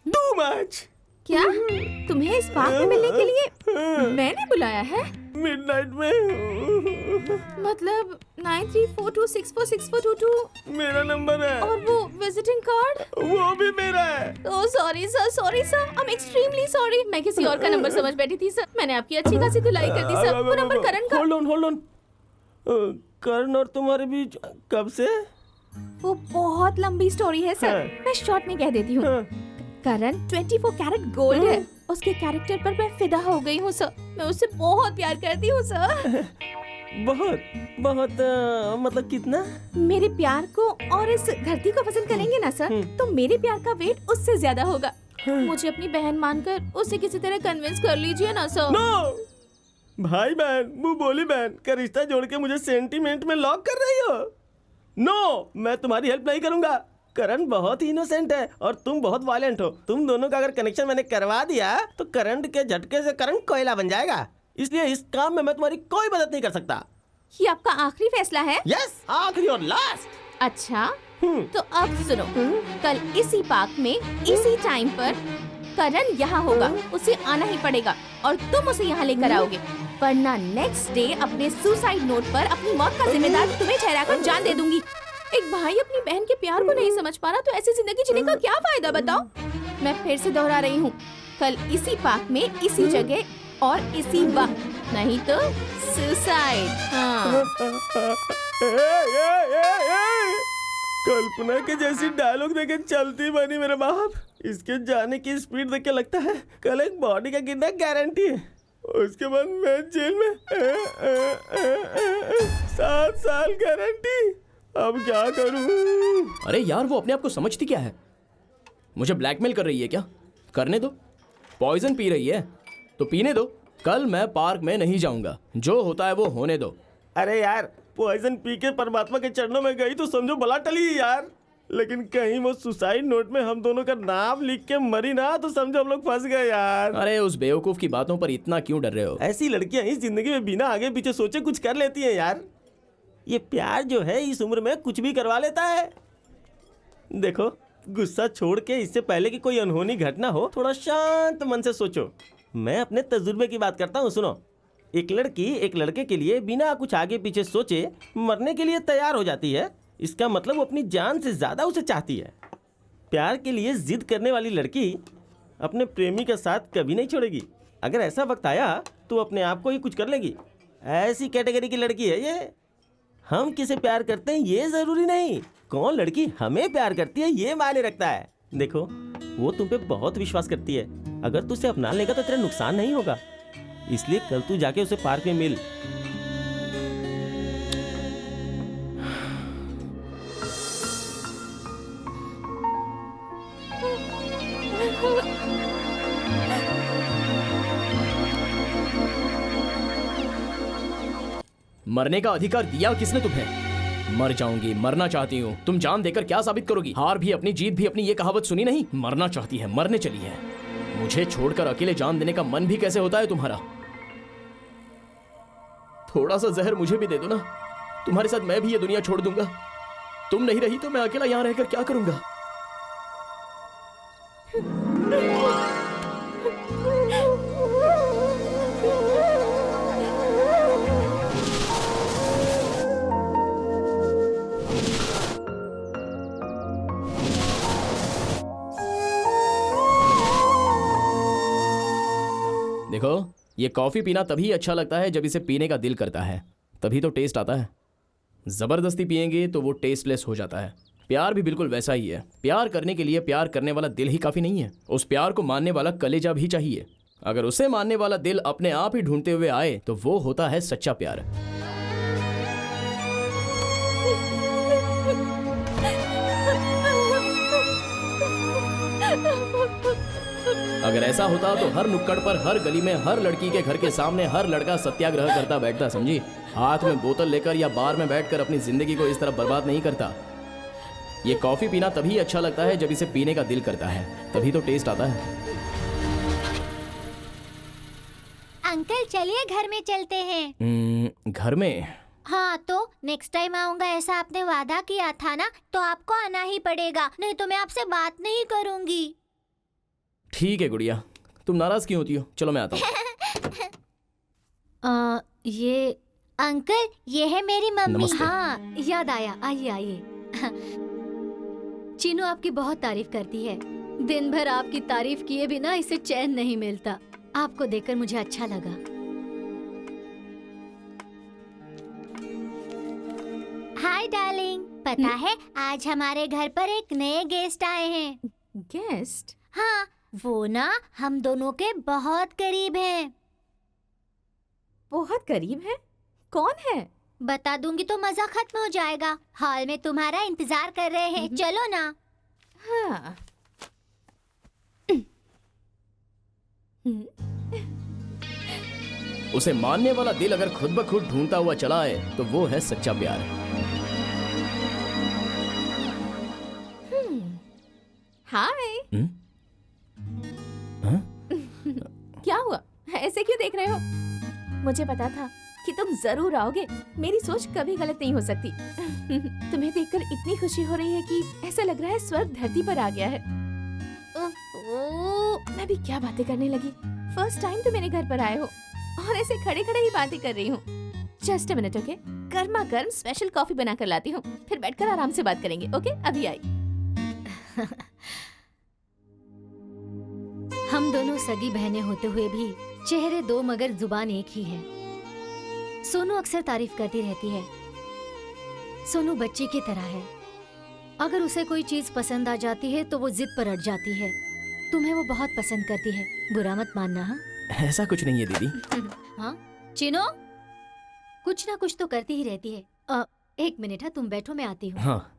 too much. क्या तुम्हें इस पार्क में मिलने के लिए मैंने बुलाया है? मिडनाइट में। मतलब 9342646422 मेरा नंबर है। और वो विजिटिंग कार्ड? वो भी मेरा है। Oh sorry sir, I am extremely sorry. मैं किसी और का नंबर समझ बैठी थी सर। मैंने आपकी अच्छी खासी धुलाई कर दी सर। वो नंबर करण का। Hold on. करण और तुम्हारे बीच कब से? वो बहुत लंबी स्टोरी है सर, मैं शॉर्ट में कह देती हूँ। करण 24 कैरेट गोल्ड है। उसके कैरेक्टर पर मैं फिदा हो गई हूँ सर। मैं उससे बहुत प्यार करती हूँ सर। बहुत मतलब कितना? मेरे प्यार को और इस धरती को पसंद करेंगे ना सर, तो मेरे प्यार का वेट उससे ज्यादा होगा। मुझे अपनी बहन मानकर उसे किसी तरह कन्विंस कर लीजिए ना सर। नो! भाई बहन, मुंह बोली बहन का रिश्ता जोड़ के मुझे सेंटीमेंट में लॉक कर रही हो? नो, मैं तुम्हारी हेल्प नहीं करूंगा। करण बहुत ही इनोसेंट है और तुम बहुत वायलेंट हो। तुम दोनों का अगर कनेक्शन मैंने करवा दिया तो करंट के झटके से करण कोयला बन जाएगा। इसलिए इस काम में मैं तुम्हारी कोई मदद नहीं कर सकता। ये आपका आखिरी फैसला है? यस, आखिरी और लास्ट। अच्छा, तो अब सुनो, कल इसी पार्क में इसी टाइम पर करण यहाँ होगा। उसे आना ही पड़ेगा और तुम उसे यहाँ लेकर आओगे, वरना नेक्स्ट डे अपने सुसाइड नोट पर अपनी मौत का जिम्मेदार तुम्हें ठहराकर जान दे दूंगी। एक भाई अपनी बहन के प्यार को नहीं समझ पा रहा तो ऐसी जिंदगी जीने का क्या फायदा बताओ? मैं फिर से दोहरा रही हूँ, कल इसी पार्क में इसी जगह और इसी वक्त, नहीं तो सुसाइड। हाँ। कल्पना के जैसी डायलॉग देके चलती बनी मेरे बाप। इसके जाने की स्पीड देख के लगता है कल एक बॉडी का गिरना गारंटी है। उसके बाद मैं जेल में 7 साल गारंटी। अब क्या करूं? अरे यार, वो अपने आप को समझती क्या है? मुझे ब्लैकमेल कर रही है क्या? करने दो। पॉइजन पी रही है तो पीने दो। कल मैं पार्क में नहीं जाऊंगा, जो होता है वो होने दो। अरे यार, पॉइजन पी के परमात्मा के चरणों में गई तो समझो बला टली यार। लेकिन कहीं वो सुसाइड नोट में हम दोनों का नाम लिख के मरी ना तो समझो हम लोग फंस गए यार। अरे उस बेवकूफ की बातों पर इतना क्यों डर रहे हो? ऐसी लड़कियां ही जिंदगी में बिना आगे पीछे सोचे कुछ कर लेती हैं यार। ये प्यार जो है इस उम्र में कुछ भी करवा लेता है। देखो, गुस्सा छोड़ के इससे पहले कि कोई अनहोनी घटना हो थोड़ा शांत मन से सोचो। मैं अपने तजुर्बे की बात करता हूँ, सुनो। एक लड़की एक लड़के के लिए बिना कुछ आगे पीछे सोचे मरने के लिए तैयार हो जाती है। इसका मतलब वो अपनी जान से ज्यादा उसे चाहती है। प्यार के लिए जिद करने वाली लड़की अपने प्रेमी का साथ कभी नहीं छोड़ेगी। अगर ऐसा वक्त आया तो अपने आप को ही कुछ कर लेगी। ऐसी कैटेगरी की लड़की है ये। हम किसे प्यार करते हैं ये जरूरी नहीं, कौन लड़की हमें प्यार करती है ये मायने रखता है। देखो, वो तुम पे बहुत विश्वास करती है। अगर तू उसे अपना लेगा तो तेरा नुकसान नहीं होगा। इसलिए कल तू जाके उसे पार्क में मिल। मरने का अधिकार दिया किसने तुम्हें? मर जाऊंगी, मरना चाहती हूँ। तुम जान देकर क्या साबित करोगी? हार भी अपनी, जीत भी अपनी, ये कहावत सुनी नहीं? मरना चाहती है, मरने चली है। मुझे छोड़कर अकेले जान देने का मन भी कैसे होता है तुम्हारा? थोड़ा सा जहर मुझे भी दे दो ना, तुम्हारे साथ मैं भी ये दुनिया छोड़ दूंगा। तुम नहीं रही तो मैं अकेला यहाँ रहकर क्या करूंगा? देखो, ये कॉफी पीना तभी अच्छा लगता है जब इसे पीने का दिल करता है, तभी तो टेस्ट आता है। जबरदस्ती पिएंगे तो वो टेस्टलेस हो जाता है। प्यार भी बिल्कुल वैसा ही है। प्यार करने के लिए प्यार करने वाला दिल ही काफी नहीं है, उस प्यार को मानने वाला कलेजा भी चाहिए। अगर उसे मानने वाला दिल अपने आप ही ढूंढते हुए आए तो वो होता है सच्चा प्यार। अगर ऐसा होता तो हर नुक्कड़ पर, हर गली में, हर लड़की के घर के सामने हर लड़का सत्याग्रह करता बैठता, समझी? हाथ में बोतल लेकर या बार में बैठकर अपनी जिंदगी को इस तरह बर्बाद नहीं करता। ये कॉफी पीना तभी अच्छा लगता है जब इसे पीने का दिल करता है, तभी तो टेस्ट आता है। अंकल चलिए घर में चलते हैं। घर में? हाँ तो नेक्स्ट टाइम आऊंगा ऐसा आपने वादा किया था ना, तो आपको आना ही पड़ेगा, नहीं तो मैं आपसे बात नहीं करूंगी। ठीक है गुड़िया, तुम नाराज क्यों होती हो? चलो मैं आता हूँ। ये अंकल, ये है मेरी मम्मी। नमस्ते। हाँ, याद आया, आइए आइए। चीनू आपकी बहुत तारीफ करती है। दिन भर आपकी तारीफ किए बिना इसे चैन नहीं मिलता। आपको देखकर मुझे अच्छा लगा। हाय डार्लिंग, पता है आज हमारे घर पर एक नए गेस्ट आए हैं। गेस्ट? हाँ, वो ना हम दोनों के बहुत करीब हैं। बहुत करीब है? कौन है? बता दूंगी तो मजा खत्म हो जाएगा। हॉल में तुम्हारा इंतजार कर रहे हैं, चलो ना। हाँ। उसे मानने वाला दिल अगर खुद ब खुद ढूंढता हुआ चला आए तो वो है सच्चा प्यार। हाय। हाँ? क्या हुआ? ऐसे क्यों देख रहे हो? मुझे पता था कि तुम जरूर आओगे। मेरी सोच कभी गलत नहीं हो सकती। तुम्हें देखकर इतनी खुशी हो रही है कि ऐसा लग रहा है स्वर्ग धरती पर आ गया है। मैं भी क्या बातें करने लगी। फर्स्ट टाइम तुम मेरे घर पर आए हो और ऐसे खड़े खड़े ही बातें कर रही हूँ। Just a minute, okay? गर्मा गर्म स्पेशल कॉफी बना कर लाती हूँ, फिर बैठकर आराम से बात करेंगे। ओके, अभी आई। हम दोनों सगी बहनें होते हुए भी चेहरे दो मगर जुबान एक ही है। सोनू अक्सर तारीफ करती रहती है। सोनू बच्चे की तरह है, अगर उसे कोई चीज पसंद आ जाती है तो वो जिद पर अड़ जाती है। तुम्हें वो बहुत पसंद करती है, बुरा मत मानना। हाँ ऐसा कुछ नहीं है दीदी। हाँ चिनो, कुछ ना कुछ तो करती ही रहती है। एक मिनट, हाँ तुम बैठो, मैं आती हूँ। हाँ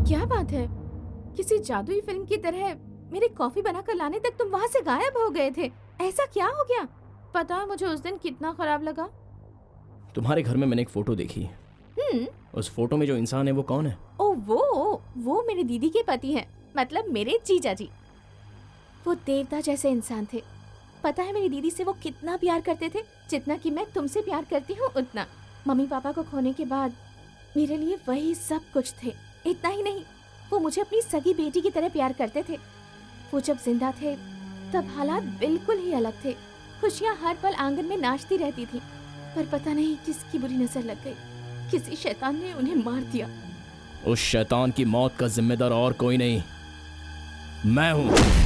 क्या बात है, किसी जादुई फिल्म की तरह मेरी कॉफी बनाकर लाने तक तुम वहाँ से गायब हो गए थे। ऐसा क्या हो गया? पता है मुझे उस दिन कितना खराब लगा। तुम्हारे घर में मैंने एक फोटो देखी। उस फोटो में जो इंसान है वो कौन है? ओ वो मेरी दीदी के पति हैं, मतलब मेरे जीजा जी। वो देवता जैसे इंसान थे। पता है मेरी दीदी से वो कितना प्यार करते थे, जितना कि मैं तुमसे प्यार करती हूँ उतना। मम्मी पापा को खोने के बाद मेरे लिए वही सब कुछ थे। इतना ही नहीं, वो मुझे अपनी सगी बेटी की तरह प्यार करते थे। वो जब जिंदा थे तब हालात बिल्कुल ही अलग थे। खुशियाँ हर पल आंगन में नाचती रहती थी, पर पता नहीं किसकी बुरी नजर लग गई। किसी शैतान ने उन्हें मार दिया। उस शैतान की मौत का जिम्मेदार और कोई नहीं, मैं हूं।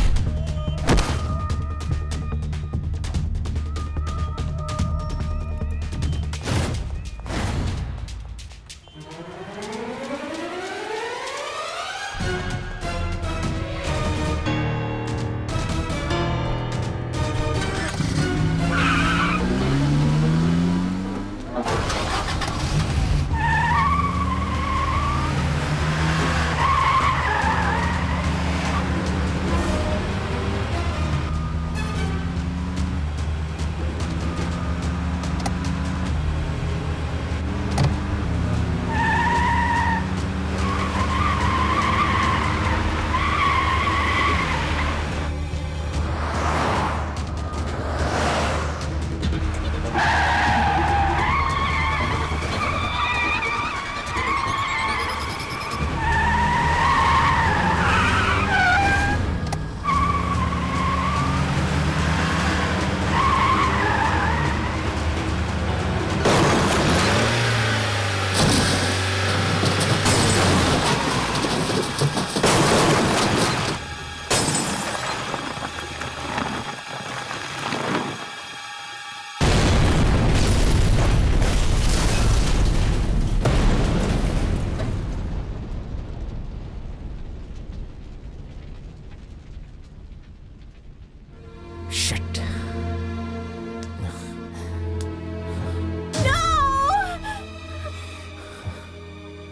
Shit.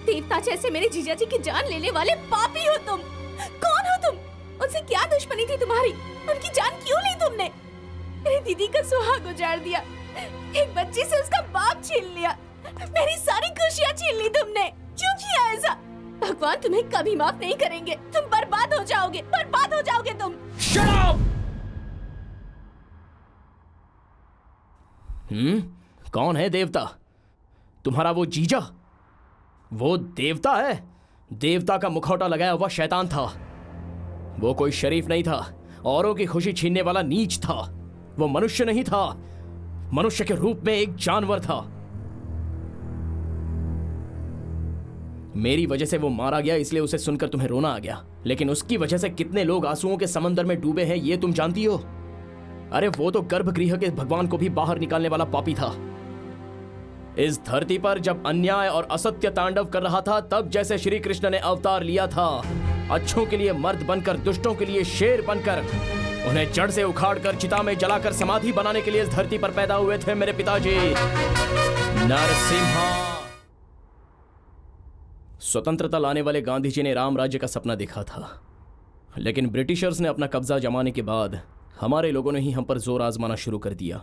देवता जैसे मेरे जीजा जी की जान लेने वाले पापी हो तुम। कौन हो तुम? उनसे क्या दुश्मनी थी तुम्हारी? उनकी जान क्यों ली तुमने? मेरी दीदी का सुहाग उजाड़ दिया, एक बच्चे से उसका बाप छीन लिया, मेरी सारी खुशियाँ छीन ली तुमने। क्यों किया ऐसा? भगवान तुम्हें कभी माफ नहीं करेंगे। तुम बर्बाद हो जाओगे, बर्बाद हो जाओगे तुम। Shut up! कौन है देवता? तुम्हारा वो जीजा? वो देवता है? देवता का मुखौटा लगाया हुआ शैतान था। वो कोई शरीफ नहीं था, औरों की खुशी छीनने वाला नीच था। वो मनुष्य नहीं था, मनुष्य के रूप में एक जानवर था। मेरी वजह से वो मारा गया, इसलिए उसे सुनकर तुम्हें रोना आ गया। लेकिन उसकी वजह से कितने लोग आंसुओं के समंदर में डूबे हैं ये तुम जानती हो? अरे वो तो गर्भगृह के भगवान को भी बाहर निकालने वाला पापी था। इस धरती पर जब अन्याय और असत्य तांडव कर रहा था, तब जैसे श्री कृष्ण ने अवतार लिया था, अच्छों के लिए मर्द बनकर, दुष्टों के लिए शेर बनकर, उन्हें जड़ से उखाड़कर चिता में जलाकर समाधि बनाने के लिए इस धरती पर पैदा हुए थे मेरे पिताजी नरसिम्हा। स्वतंत्रता लाने वाले गांधी जी ने राम राज्य का सपना देखा था, लेकिन ब्रिटिशर्स ने अपना कब्जा जमाने के बाद हमारे लोगों ने ही हम पर जोर आजमाना शुरू कर दिया।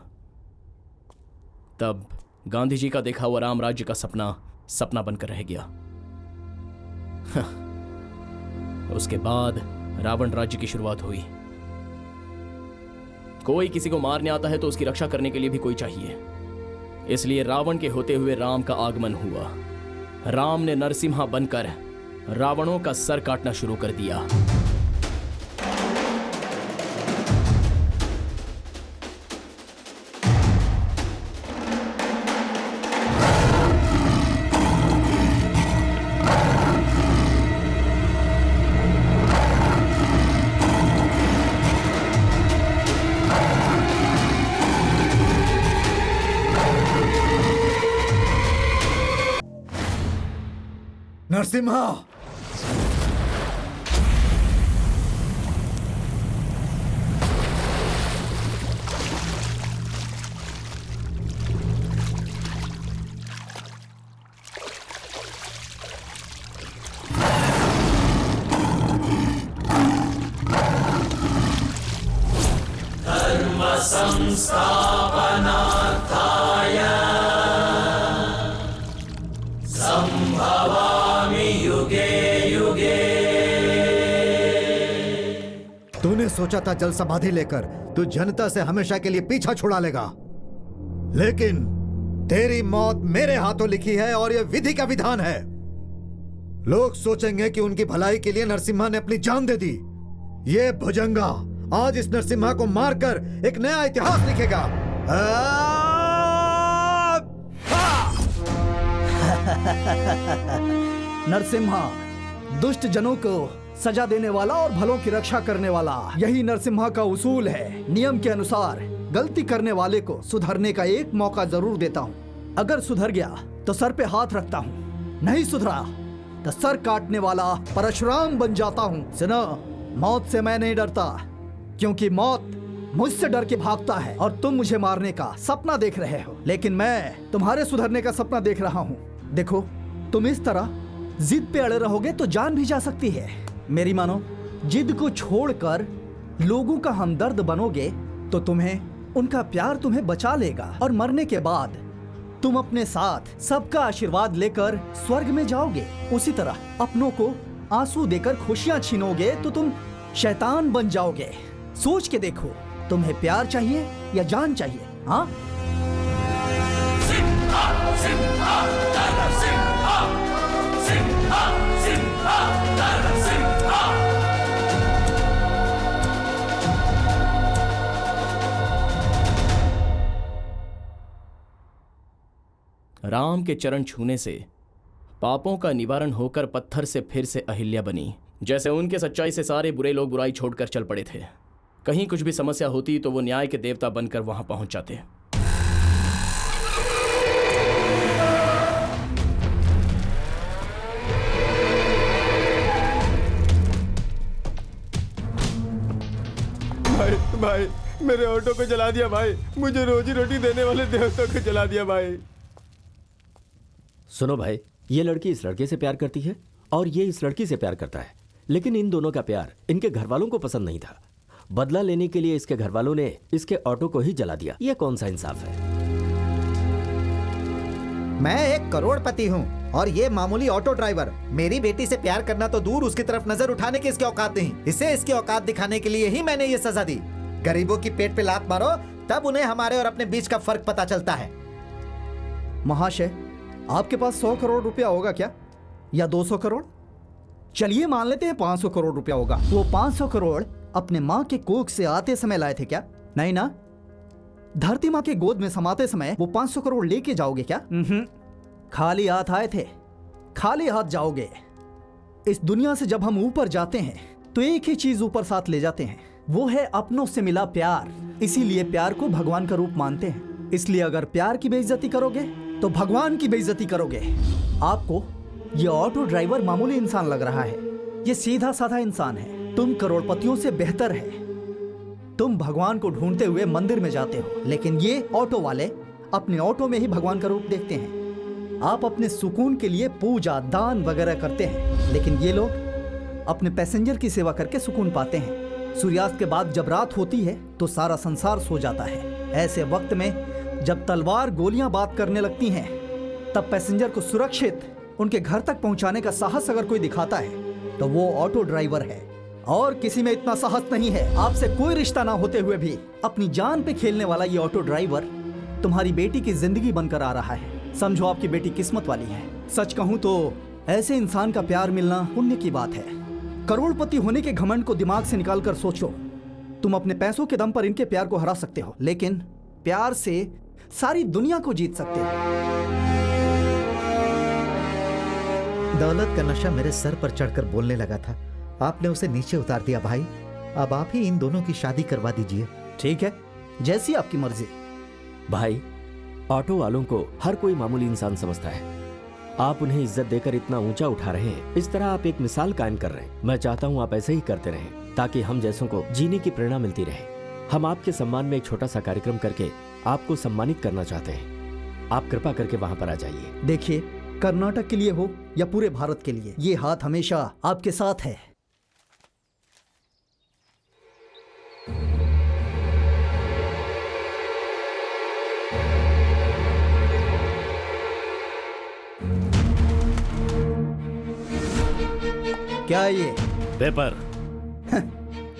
तब गांधी जी का देखा हुआ राम राज्य का सपना सपना बनकर रह गया। उसके बाद रावण राज्य की शुरुआत हुई। कोई किसी को मारने आता है तो उसकी रक्षा करने के लिए भी कोई चाहिए। इसलिए रावण के होते हुए राम का आगमन हुआ। राम ने नरसिम्हा बनकर रावणों का सर काटना शुरू कर दिया। नरसिम्हा, तूने सोचा था जल समाधि लेकर तू जनता से हमेशा के लिए पीछा छुड़ा लेगा, लेकिन तेरी मौत मेरे हाथों लिखी है और यह विधि का विधान है। लोग सोचेंगे कि उनकी भलाई के लिए नरसिम्हा ने अपनी जान दे दी। ये भुजंगा आज इस नरसिम्हा को मारकर एक नया इतिहास लिखेगा। नरसिम्हा दुष्ट जनों को सजा देने वाला और भलों की रक्षा करने वाला, यही नरसिम्हा का उसूल है। नियम के अनुसार गलती करने वाले को सुधरने का एक मौका जरूर देता हूँ। अगर सुधर गया तो सर पे हाथ रखता हूँ, नहीं सुधरा तो सर काटने वाला परशुराम बन जाता हूँ। सुनो, मौत से मैं नहीं डरता, क्योंकि मौत मुझसे डर के भागता है और तुम मुझे मारने का सपना देख रहे हो, लेकिन मैं तुम्हारे सुधरने का सपना देख रहा हूँ। देखो, तुम इस तरह जिद पे अड़े रहोगे तो जान भी जा सकती है। मेरी मानो, जिद को छोड़कर लोगों का हमदर्द बनोगे तो तुम्हें उनका प्यार तुम्हें बचा लेगा और मरने के बाद तुम अपने साथ सबका आशीर्वाद लेकर स्वर्ग में जाओगे। उसी तरह अपनों को आंसू देकर खुशियां छीनोगे तो तुम शैतान बन जाओगे। सोच के देखो, तुम्हें प्यार चाहिए या जान चाहिए? हाँ, राम के चरण छूने से पापों का निवारण होकर पत्थर से फिर से अहिल्या बनी। जैसे उनके सच्चाई से सारे बुरे लोग बुराई छोड़कर चल पड़े थे। कहीं कुछ भी समस्या होती तो वो न्याय के देवता बनकर वहां पहुंच जाते। भाई, मेरे ऑटो को जला दिया भाई। मुझे रोजी रोटी देने वाले देवता को जला दिया भाई। सुनो भाई, ये लड़की इस लड़के से प्यार करती है और ये इस लड़की से प्यार करता है, लेकिन इन दोनों का प्यार इनके घर वालों को पसंद नहीं था। बदला लेने के लिए इसके घर वालों ने इसके ऑटो को ही जला दिया। ये कौन सा इंसाफ है? मैं एक करोड़पति हूँ और ये मामूली ऑटो ड्राइवर। मेरी बेटी से प्यार करना तो दूर, उसकी तरफ नजर उठाने की इसकी औकात नहीं। इसे इसकी औकात दिखाने के लिए ही मैंने ये सजा दी। गरीबों की पेट पे लात मारो, तब उन्हें हमारे और अपने बीच का फर्क पता चलता है। महाशय, आपके पास 100 करोड़ रुपया होगा क्या, या 200 करोड़? चलिए मान लेते हैं 500 करोड़ रुपया होगा। वो 500 करोड़ अपने माँ के कोख से आते समय लाए थे क्या? नहीं ना। धरती माँ के गोद में समाते समय वो 500 करोड़ लेके जाओगे क्या? खाली हाथ आए थे, खाली हाथ जाओगे। इस दुनिया से जब हम ऊपर जाते हैं तो एक ही चीज ऊपर साथ ले जाते हैं, वो है अपनों से मिला प्यार। इसीलिए प्यार को भगवान का रूप मानते हैं। इसलिए अगर प्यार की बेइज्जती करोगे तो भगवान की बेइज्जती करोगे। आपको ये ऑटो ड्राइवर मामूली इंसान लग रहा है, ये सीधा साधा इंसान है। तुम करोड़पतियों से बेहतर है। तुम भगवान को ढूंढते हुए मंदिर में जाते हो, लेकिन ये ऑटो वाले अपने ऑटो में ही भगवान का रूप देखते हैं। आप अपने सुकून के लिए पूजा दान वगैरह करते हैं, लेकिन ये लोग अपने पैसेंजर की सेवा करके सुकून पाते हैं। सूर्यास्त के बाद जब रात होती है तो सारा संसार सो जाता है। ऐसे वक्त में जब तलवार गोलियां बात करने लगती हैं, तब पैसेंजर को सुरक्षित उनके घर तक पहुंचाने का साहस अगर कोई दिखाता है तो वो ऑटो ड्राइवर है। और किसी में इतना साहस नहीं है। आपसे कोई रिश्ता ना होते हुए भी अपनी जान पे खेलने वाला ये ऑटो ड्राइवर तुम्हारी बेटी की जिंदगी बनकर आ रहा है। समझो आपकी बेटी किस्मत वाली है। सच कहूँ तो ऐसे इंसान का प्यार मिलना पुण्य की बात है। करोड़पति होने के घमंड को दिमाग से निकाल कर सोचो। तुम अपने पैसों के दम पर इनके प्यार को हरा सकते हो, लेकिन प्यार से सारी दुनिया को जीत सकते हो। दौलत का नशा मेरे सर पर चढ़कर बोलने लगा था, आपने उसे नीचे उतार दिया भाई। अब आप ही इन दोनों की शादी करवा दीजिए। ठीक है, जैसी आपकी मर्जी। भाई, ऑटो वालों को हर कोई मामूली इंसान समझता है। आप उन्हें इज्जत देकर इतना ऊंचा उठा रहे हैं, इस तरह आप एक मिसाल कायम कर रहे हैं। मैं चाहता हूं आप ऐसे ही करते रहें ताकि हम जैसों को जीने की प्रेरणा मिलती रहे। हम आपके सम्मान में एक छोटा सा कार्यक्रम करके आपको सम्मानित करना चाहते हैं। आप कृपा करके वहां पर आ जाइए। देखिए, कर्नाटक के लिए हो या पूरे भारत के लिए, ये हाथ हमेशा आपके साथ है। क्या है ये? पेपर।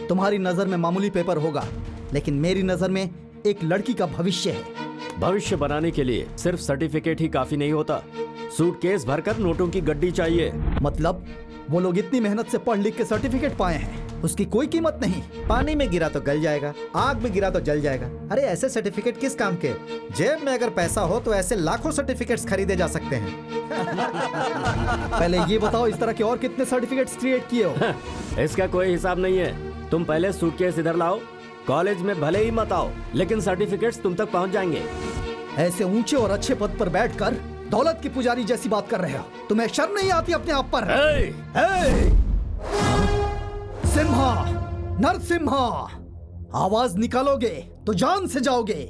तुम्हारी नजर में मामूली पेपर होगा, लेकिन मेरी नजर में एक लड़की का भविष्य है। भविष्य बनाने के लिए सिर्फ सर्टिफिकेट ही काफी नहीं होता, सूटकेस भरकर नोटों की गड्डी चाहिए। मतलब वो लोग इतनी मेहनत से पढ़ लिख के सर्टिफिकेट पाए हैं, उसकी कोई कीमत नहीं। पानी में गिरा तो गल जाएगा, आग में गिरा तो जल जाएगा। अरे ऐसे सर्टिफिकेट किस काम के? जेब में अगर पैसा हो तो ऐसे लाखों सर्टिफिकेट्स खरीदे जा सकते हैं। पहले ये बताओ, इस तरह के और कितने सर्टिफिकेट्स क्रिएट किए हो? इसका कोई हिसाब नहीं है। तुम पहले सूटकेस इधर लाओ। कॉलेज में भले ही मत आओ, लेकिन सर्टिफिकेट्स तुम तक पहुंच जाएंगे। ऐसे ऊंचे और अच्छे पद पर बैठकर दौलत की पुजारी जैसी बात कर रहे हो। तुम्हें शर्म नहीं आती अपने आप पर? सिम्हा, नरसिम्हा, आवाज निकालोगे तो जान से जाओगे।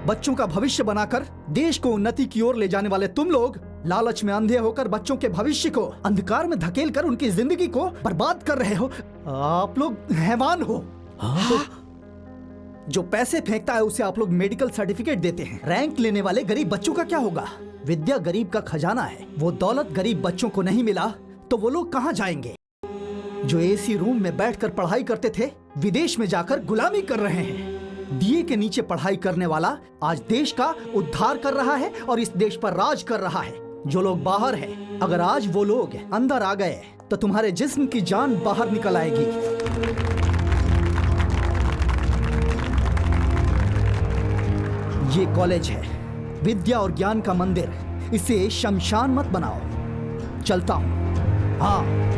बच्चों का भविष्य बनाकर देश को उन्नति की ओर ले जाने वाले तुम लोग लालच में अंधे होकर बच्चों के भविष्य को अंधकार में धकेल कर उनकी जिंदगी को बर्बाद कर रहे हो। आप लोग हैवान हो। जो पैसे फेंकता है उसे आप लोग मेडिकल सर्टिफिकेट देते हैं। रैंक लेने वाले गरीब बच्चों का क्या होगा? विद्या गरीब का खजाना है। वो दौलत गरीब बच्चों को नहीं मिला तो वो लोग कहां जाएंगे? जो एसी रूम में बैठकर पढ़ाई करते थे, विदेश में जाकर गुलामी कर रहे हैं। दिए के नीचे पढ़ाई करने वाला आज देश का उद्धार कर रहा है और इस देश पर राज कर रहा है। जो लोग बाहर हैं, अगर आज वो लोग अंदर आ गए तो तुम्हारे जिस्म की जान बाहर निकल आएगी। ये कॉलेज है, विद्या और ज्ञान का मंदिर। इसे शमशान मत बनाओ। चलता हूं। हाँ,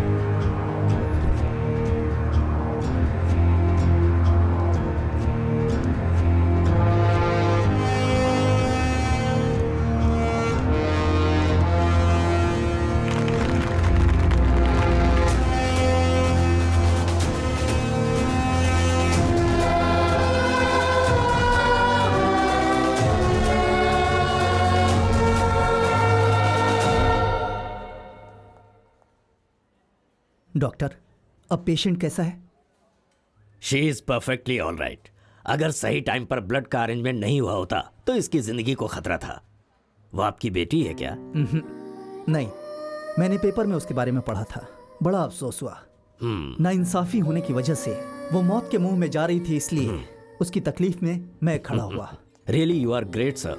डॉक्टर, अब पेशेंट कैसा है? She is perfectly all right. अगर सही टाइम पर ब्लड का अरेंजमेंट नहीं हुआ होता तो इसकी जिंदगी को खतरा था। वो आपकी बेटी है क्या? नहीं, मैंने पेपर में उसके बारे में पढ़ा था। बड़ा अफसोस हुआ। नाइंसाफी होने की वजह से वो मौत के मुंह में जा रही थी, इसलिए उसकी तकलीफ में मैं खड़ा हुआ। Really you are great sir.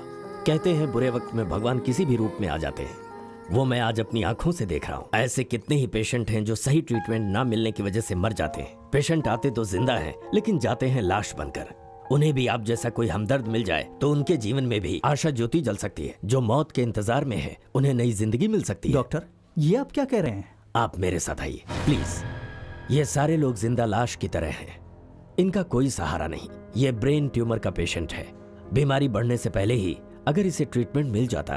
कहते हैं बुरे वक्त में भगवान किसी भी रूप में आ जाते हैं। वो मैं आज अपनी आंखों से देख रहा हूँ। ऐसे कितने ही पेशेंट हैं जो सही ट्रीटमेंट ना मिलने की वजह से मर जाते हैं। पेशेंट आते तो जिंदा हैं, लेकिन जाते हैं लाश बनकर। उन्हें भी आप जैसा कोई हमदर्द मिल जाए तो उनके जीवन में भी आशा ज्योति जल सकती है। जो मौत के इंतजार में है, उन्हें नई जिंदगी मिल सकती है। डॉक्टर, ये आप क्या कह रहे हैं? आप मेरे साथ आइए प्लीज। ये सारे लोग जिंदा लाश की तरह हैं। इनका कोई सहारा नहीं। ये ब्रेन ट्यूमर का पेशेंट है। बीमारी बढ़ने से पहले ही अगर इसे ट्रीटमेंट मिल जाता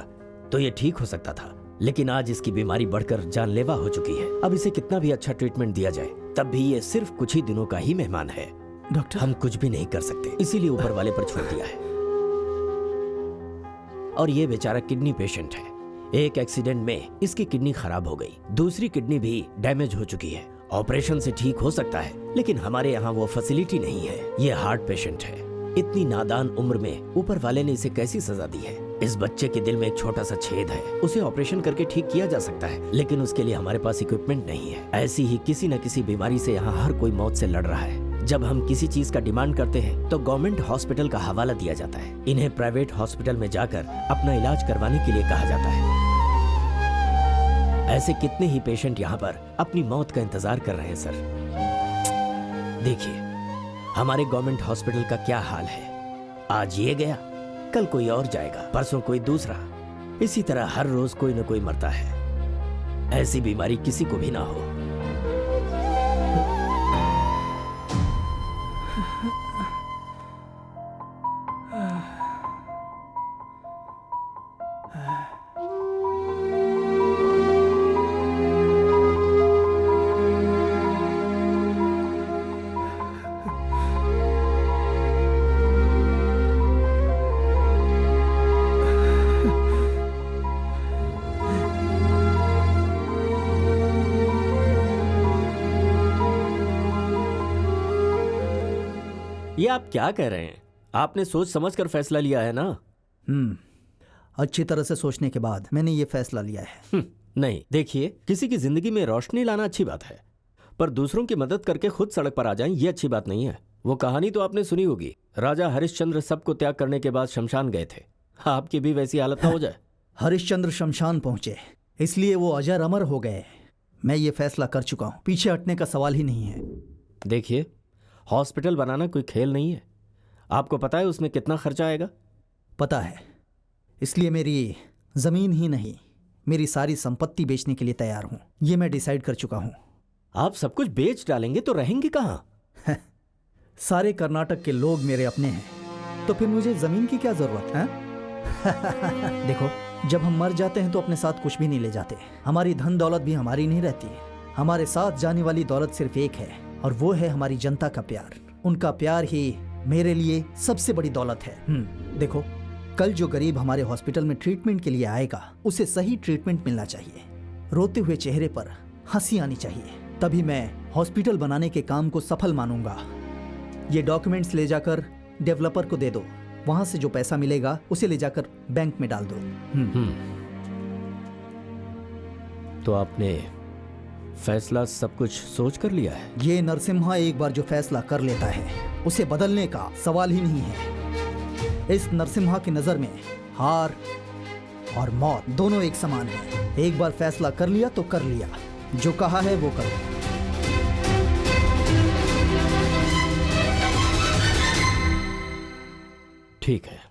तो ये ठीक हो सकता था, लेकिन आज इसकी बीमारी बढ़कर जानलेवा हो चुकी है। अब इसे कितना भी अच्छा ट्रीटमेंट दिया जाए, तब भी ये सिर्फ कुछ ही दिनों का ही मेहमान है। डॉक्टर, हम कुछ भी नहीं कर सकते, इसीलिए ऊपर वाले पर छोड़ दिया है। और ये बेचारा किडनी पेशेंट है। एक एक्सीडेंट में इसकी किडनी खराब हो गई, दूसरी किडनी भी डैमेज हो चुकी है। ऑपरेशन से ठीक हो सकता है, लेकिन हमारे यहाँ वो फैसिलिटी नहीं है। ये हार्ट पेशेंट है। इतनी नादान उम्र में ऊपर वाले ने इसे कैसी सजा दी है? इस बच्चे के दिल में एक छोटा सा छेद है, उसे ऑपरेशन करके ठीक किया जा सकता है, लेकिन उसके लिए हमारे पास इक्विपमेंट नहीं है। ऐसी ही किसी न किसी बीमारी से यहाँ हर कोई मौत से लड़ रहा है। जब हम किसी चीज का डिमांड करते हैं तो गवर्नमेंट हॉस्पिटल का हवाला दिया जाता है। इन्हें प्राइवेट हॉस्पिटल में जाकर अपना इलाज करवाने के लिए कहा जाता है। ऐसे कितने ही पेशेंट यहाँ पर अपनी मौत का इंतजार कर रहे हैं सर। देखिए हमारे गवर्नमेंट हॉस्पिटल का क्या हाल है। आज ये गया, कल कोई और जाएगा, परसों कोई दूसरा। इसी तरह हर रोज कोई न कोई मरता है। ऐसी बीमारी किसी को भी ना हो। ये आप क्या कह रहे हैं? आपने सोच समझ कर फैसला लिया है ना? अच्छी तरह से सोचने के बाद मैंने ये फैसला लिया है। नहीं, देखिए किसी की जिंदगी में रोशनी लाना अच्छी बात है, पर दूसरों की मदद करके खुद सड़क पर आ जाएं ये अच्छी बात नहीं है। वो कहानी तो आपने सुनी होगी, राजा हरिश्चंद्र सबको त्याग करने के बाद शमशान गए थे। आपकी भी वैसी हालत ना हो जाए। हरिश्चंद्र शमशान पहुंचे इसलिए वो अजर अमर हो गए। मैं ये फैसला कर चुका हूँ, पीछे हटने का सवाल ही नहीं है। देखिए हॉस्पिटल बनाना कोई खेल नहीं है। आपको पता है उसमें कितना खर्चा आएगा? पता है, इसलिए मेरी जमीन ही नहीं मेरी सारी संपत्ति बेचने के लिए तैयार हूँ। ये मैं डिसाइड कर चुका हूँ। आप सब कुछ बेच डालेंगे तो रहेंगे कहाँ? सारे कर्नाटक के लोग मेरे अपने हैं, तो फिर मुझे जमीन की क्या जरूरत है? देखो, जब हम मर जाते हैं तो अपने साथ कुछ भी नहीं ले जाते। हमारी धन दौलत भी हमारी नहीं रहती। हमारे साथ जाने वाली दौलत सिर्फ एक है, और वो है हमारी जनता का प्यार। उनका प्यार ही मेरे लिए सबसे बड़ी दौलत है। देखो, कल जो गरीब हमारे हॉस्पिटल में ट्रीटमेंट के लिए आएगा उसे सही ट्रीटमेंट मिलना चाहिए। रोते हुए चेहरे पर हंसी आनी चाहिए, तभी मैं हॉस्पिटल बनाने के काम को सफल मानूंगा। ये डॉक्यूमेंट्स ले जाकर डेवलपर को दे दो, वहां से जो पैसा मिलेगा उसे ले जाकर बैंक में डाल दो। तो आपने फैसला सब कुछ सोच कर लिया है? ये नरसिम्हा एक बार जो फैसला कर लेता है उसे बदलने का सवाल ही नहीं है। इस नरसिम्हा की नजर में हार और मौत दोनों एक समान है। एक बार फैसला कर लिया तो कर लिया, जो कहा है वो करो। ठीक है।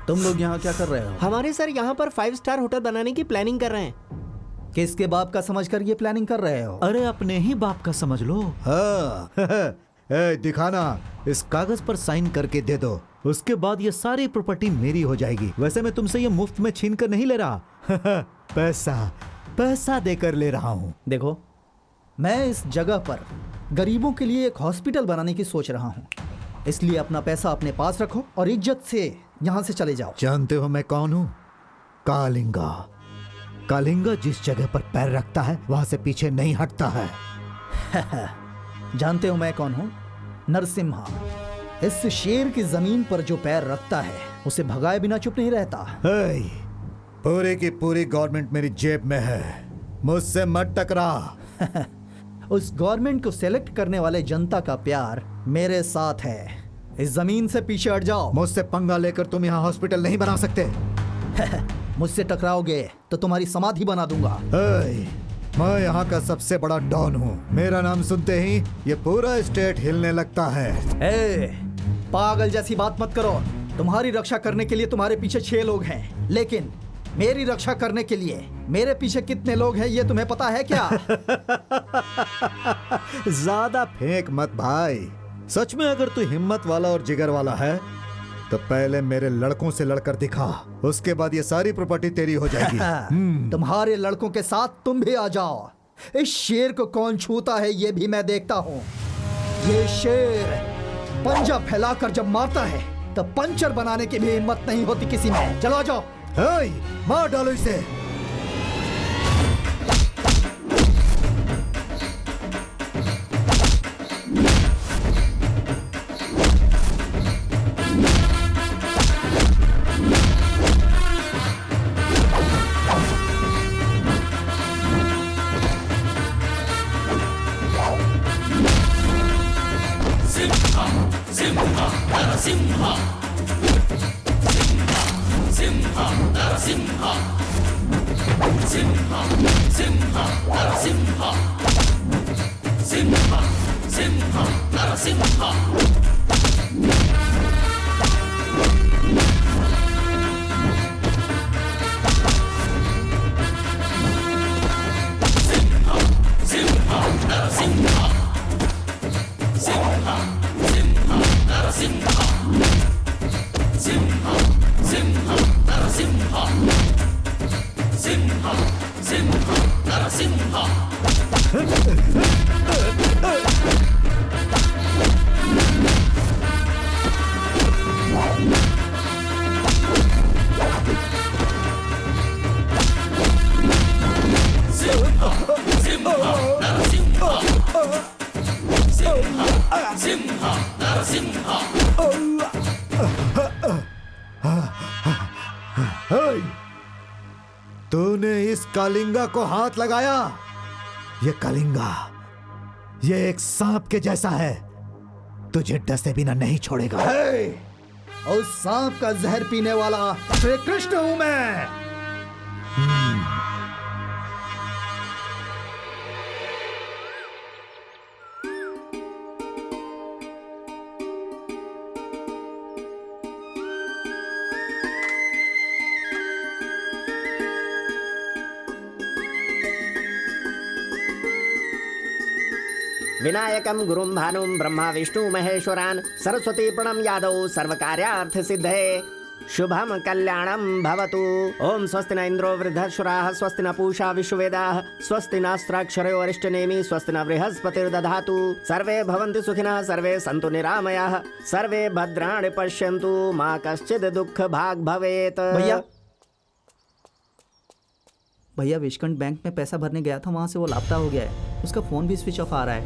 तुम लोग यहाँ क्या कर रहे हो? हमारे सर यहाँ पर 5 स्टार होटल बनाने की प्लानिंग कर रहे हैं। किसके बाप का समझकर ये प्लानिंग कर रहे हो? अरे अपने ही बाप का समझ लो। हाँ। दिखाना, इस कागज पर साइन करके दे दो, उसके बाद ये सारी प्रॉपर्टी मेरी हो जाएगी। वैसे मैं तुमसे ये मुफ्त में छीन कर नहीं ले रहा। पैसा देकर ले रहा हूँ। देखो, मैं इस जगह पर गरीबों के लिए एक हॉस्पिटल बनाने की सोच रहा हूँ, इसलिए अपना पैसा अपने पास रखो और इज्जत से यहाँ से चले जाओ। जानते हो मैं कौन हूँ? कालिंगा। कालिंगा जिस जगह पर पैर रखता है वहां से पीछे नहीं हटता है। जानते हो मैं कौन हूँ? नरसिम्हा। इस शेर की जमीन पर जो पैर रखता है उसे भगाए बिना चुप नहीं रहता। पूरी की पूरी गवर्नमेंट मेरी जेब में है, मुझसे मत टकरा। उस गवर्नमेंट को सेलेक्ट करने वाले जनता का प्यार मेरे साथ है। इस जमीन से पीछे हट जाओ। मुझसे पंगा लेकर तुम यहाँ हॉस्पिटल नहीं बना सकते। मुझसे टकराओगे तो तुम्हारी समाधि बना दूंगा। मैं यहाँ का सबसे बड़ा डॉन हूँ। मेरा नाम सुनते ही ये पूरा स्टेट हिलने लगता है। पागल जैसी बात मत करो। तुम्हारी रक्षा करने के लिए तुम्हारे पीछे 6 लोग हैं, लेकिन मेरी रक्षा करने के लिए मेरे पीछे कितने लोग हैं ये तुम्हें पता है क्या? ज्यादा फेंक मत भाई। सच में अगर तू हिम्मत वाला और जिगर वाला है तो पहले मेरे लड़कों से लड़कर दिखा, उसके बाद ये सारी प्रॉपर्टी तेरी हो जाएगी। तुम्हारे लड़कों के साथ तुम भी आ जाओ। इस शेर को कौन छूता है ये भी मैं देखता हूँ। ये शेर पंजा फैलाकर जब मारता है तो पंचर बनाने की भी हिम्मत नहीं होती किसी में। चलो आ जाओ। हे, मार डालो इसे। तूने इस कलिंगा को हाथ लगाया। ये कलिंगा, ये एक सांप के जैसा है, तुझे डसे बिना नहीं छोड़ेगा। उस सांप का जहर पीने वाला श्री कृष्ण हूं मैं। विनायकं गुरुं भानुं ब्रह्मा विष्णु महेश्वरान् सरस्वती प्रणम यादव सर्वकार्यार्थ सिद्धे शुभम कल्याणम भवतु। ओम स्वस्ति न इंद्रो वृद्धश्वराः स्वस्ति न पूषा विश्ववेदाः स्वस्ति नास्त्राक्षरो अरिष्टनेमि स्वस्ति न बृहस्पतिर्दधातु। सर्वे भवन्तु सुखिनः सर्वे सन्तु निरामयाः सर्वे भद्राणि पश्यन्तु मा कश्चित् दुःख भाग् भवेत्। भैया विश्वकंठ बैंक में पैसा भरने गया था, वहां से वो लापता हो गया है। उसका फोन भी स्विच ऑफ आ रहा है।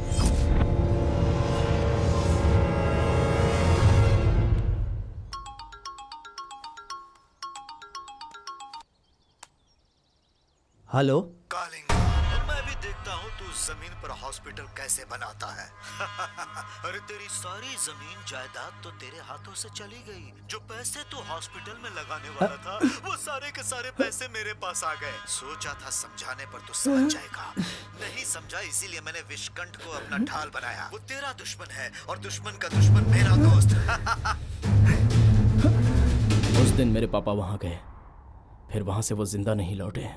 हेलो कालिंगा, मैं भी देखता हूँ तू जमीन पर हॉस्पिटल कैसे बनाता है। अरे तेरी सारी जमीन जायदाद तो तेरे हाथों से चली गई। जो पैसे तू हॉस्पिटल में लगाने वाला था वो सारे के सारे पैसे मेरे पास आ गए। सोचा था समझाने पर तू समझ जाएगा, नहीं समझा, इसीलिए मैंने विश्वकंठ को अपना ढाल बनाया। वो तेरा दुश्मन है और दुश्मन का दुश्मन मेरा दोस्त। उस दिन मेरे पापा वहां गए, फिर वहां से वो जिंदा नहीं लौटे।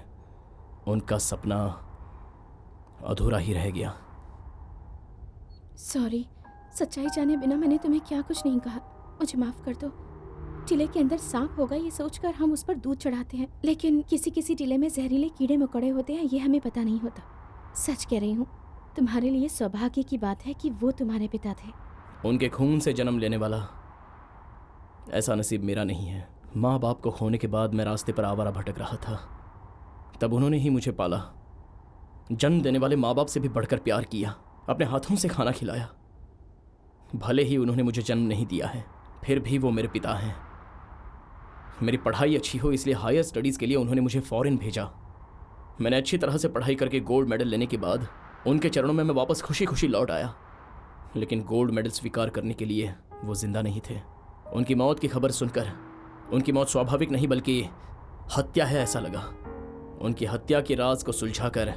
उनका सपना अधूरा ही रह गया। सॉरी, सच्चाई जाने बिना मैंने तुम्हें क्या कुछ नहीं कहा, मुझे माफ कर दो। टीले के अंदर सांप होगा ये सोचकर हम उस पर दूध चढ़ाते हैं, लेकिन किसी किसी टीले में जहरीले कीड़े मकोड़े होते हैं, ये हमें पता नहीं होता। सच कह रही हूँ, तुम्हारे लिए सौभाग्य की बात है कि वो तुम्हारे पिता थे। उनके खून से जन्म लेने वाला ऐसा नसीब मेरा नहीं है। माँ बाप को खोने के बाद मैं रास्ते पर आवारा भटक रहा था, तब उन्होंने ही मुझे पाला। जन्म देने वाले माँ बाप से भी बढ़कर प्यार किया, अपने हाथों से खाना खिलाया। भले ही उन्होंने मुझे जन्म नहीं दिया है, फिर भी वो मेरे पिता हैं। मेरी पढ़ाई अच्छी हो इसलिए हायर स्टडीज़ के लिए उन्होंने मुझे फॉरेन भेजा। मैंने अच्छी तरह से पढ़ाई करके गोल्ड मेडल लेने के बाद उनके चरणों में मैं वापस खुशी खुशी लौट आया। लेकिन गोल्ड मेडल स्वीकार करने के लिए वो जिंदा नहीं थे। उनकी मौत की खबर सुनकर उनकी मौत स्वाभाविक नहीं बल्कि हत्या है ऐसा लगा। उनकी हत्या के राज को सुलझाकर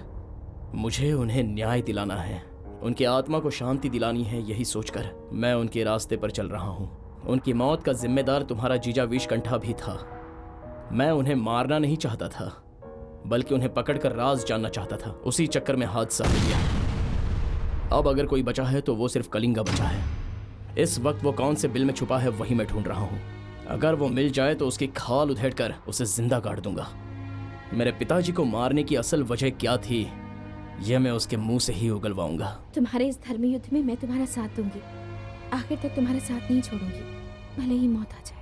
मुझे उन्हें न्याय दिलाना है, उनकी आत्मा को शांति दिलानी है। यही सोचकर मैं उनके रास्ते पर चल रहा हूँ। उनकी मौत का जिम्मेदार तुम्हारा जीजा विषकंठा भी था। मैं उन्हें मारना नहीं चाहता था, बल्कि उन्हें पकड़कर राज जानना चाहता था। उसी चक्कर में हादसा हो गया। अब अगर कोई बचा है तो वो सिर्फ कलिंगा बचा है। इस वक्त वो कौन से बिल में छुपा है वही मैं ढूंढ रहा हूँ। अगर वो मिल जाए तो उसकी खाल उधेड़कर उसे जिंदा गाड़ दूंगा। मेरे पिताजी को मारने की असल वजह क्या थी, यह मैं उसके मुंह से ही उगलवाऊंगा। तुम्हारे इस धर्म युद्ध में मैं तुम्हारा साथ दूंगी, आखिर तक तुम्हारा साथ नहीं छोड़ूंगी। भले ही मौत आ जाए।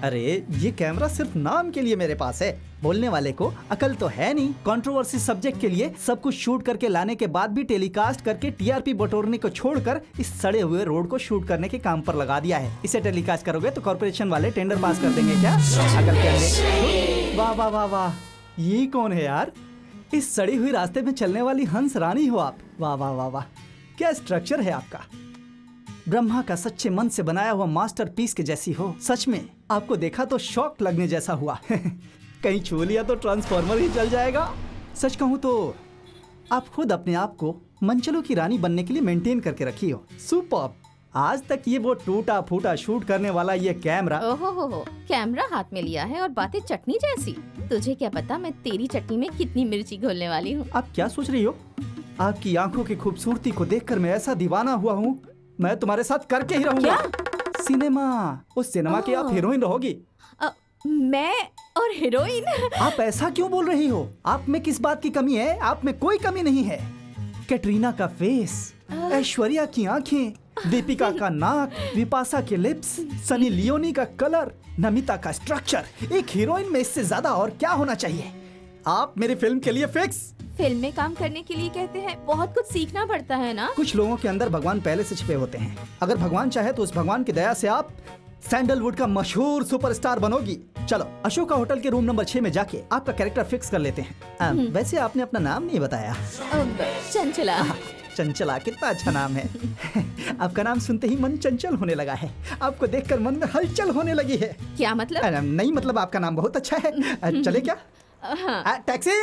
अरे ये कैमरा सिर्फ नाम के लिए मेरे पास है, बोलने वाले को अकल तो है नहीं। कंट्रोवर्सी सब्जेक्ट के लिए सब कुछ शूट करके लाने के बाद भी टेलीकास्ट करके टीआरपी बटोरने को छोड़कर इस सड़े हुए रोड को शूट करने के काम पर लगा दिया है। इसे टेलीकास्ट करोगे तो कॉर्पोरेशन वाले टेंडर पास कर देंगे क्या? अकल के अंधे। वाह वाह वाह वाह, ये कौन है यार? इस सड़ी हुई रास्ते में चलने वाली हंस रानी हो आप। वाह वाह वाह वाह, क्या स्ट्रक्चर है आपका। ब्रह्मा का सच्चे मन से बनाया हुआ मास्टरपीस के जैसी हो। सच में आपको देखा तो शॉक लगने जैसा हुआ। कहीं छू लिया तो ट्रांसफॉर्मर ही चल जाएगा। सच कहूँ तो आप खुद अपने आप को मंचलों की रानी बनने के लिए मेंटेन करके रखी हो। सुपर्ब। आज तक ये वो टूटा फूटा शूट करने वाला ये कैमरा। ओहो हो, कैमरा हाथ में लिया है और बातें चटनी जैसी। तुझे क्या पता मैं तेरी चटनी में कितनी मिर्ची घोलने वाली हूँ। आप क्या सोच रही हो? आपकी आंखों की खूबसूरती को देखकर मैं ऐसा दीवाना हुआ हूँ, मैं तुम्हारे साथ करके ही रहूंगा। सिनेमा, उस सिनेमा की आप हीरोइन रहोगी। मैं और हीरोइन? आप ऐसा क्यों बोल रही हो? आप में किस बात की कमी है? आप में कोई कमी नहीं है। कैटरीना का फेस, ऐश्वर्या की आंखें, दीपिका का नाक, विपाशा के लिप्स, सनी लियोनी का कलर, नमिता का स्ट्रक्चर, एक हीरोइन में इससे ज्यादा और क्या होना चाहिए? आप मेरी फिल्म के लिए फिक्स। फिल्म में काम करने के लिए कहते हैं बहुत कुछ सीखना पड़ता है ना। कुछ लोगों के अंदर भगवान पहले से छिपे होते हैं। अगर भगवान चाहे तो उस भगवान की दया से आप सैंडलवुड का मशहूर सुपरस्टार बनोगी। चलो अशोका होटल के रूम नंबर 6 में जाके आपका कैरेक्टर फिक्स कर लेते हैं। वैसे आपने अपना नाम नहीं बताया। चंचला। चंचला कितना अच्छा नाम है। आपका नाम सुनते ही मन चंचल होने लगा है। आपको देखकर मन में हलचल होने लगी है। क्या मतलब? नहीं मतलब आपका नाम बहुत अच्छा है। चले क्या? टैक्सी।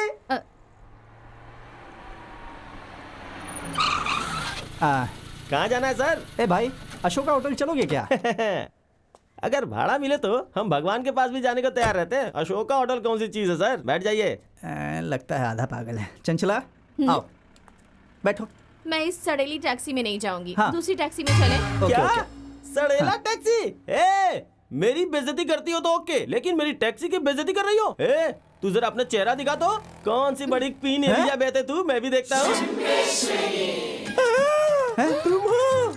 कहाँ जाना है सर? ए भाई, अशोका होटल चलोगे क्या? अगर भाड़ा मिले तो हम भगवान के पास भी जाने को तैयार रहते हैं। अशोका होटल कौन सी चीज है सर? बैठ जाइए। लगता है आधा पागल है। चंचला आओ बैठो। मैं इस सड़ेली टैक्सी में नहीं जाऊंगी। हाँ। दूसरी टैक्सी में चलें। क्या? सड़ेला टैक्सी? ए, मेरी बेइज्जती करती हो तो ओके, लेकिन मेरी टैक्सी की बेइज्जती कर रही हो? ए, तू जरा अपना चेहरा दिखा तो। कौन सी बड़ी पीन एलिजाबेथ है तू? मैं भी देखता हूँ। तुम हो?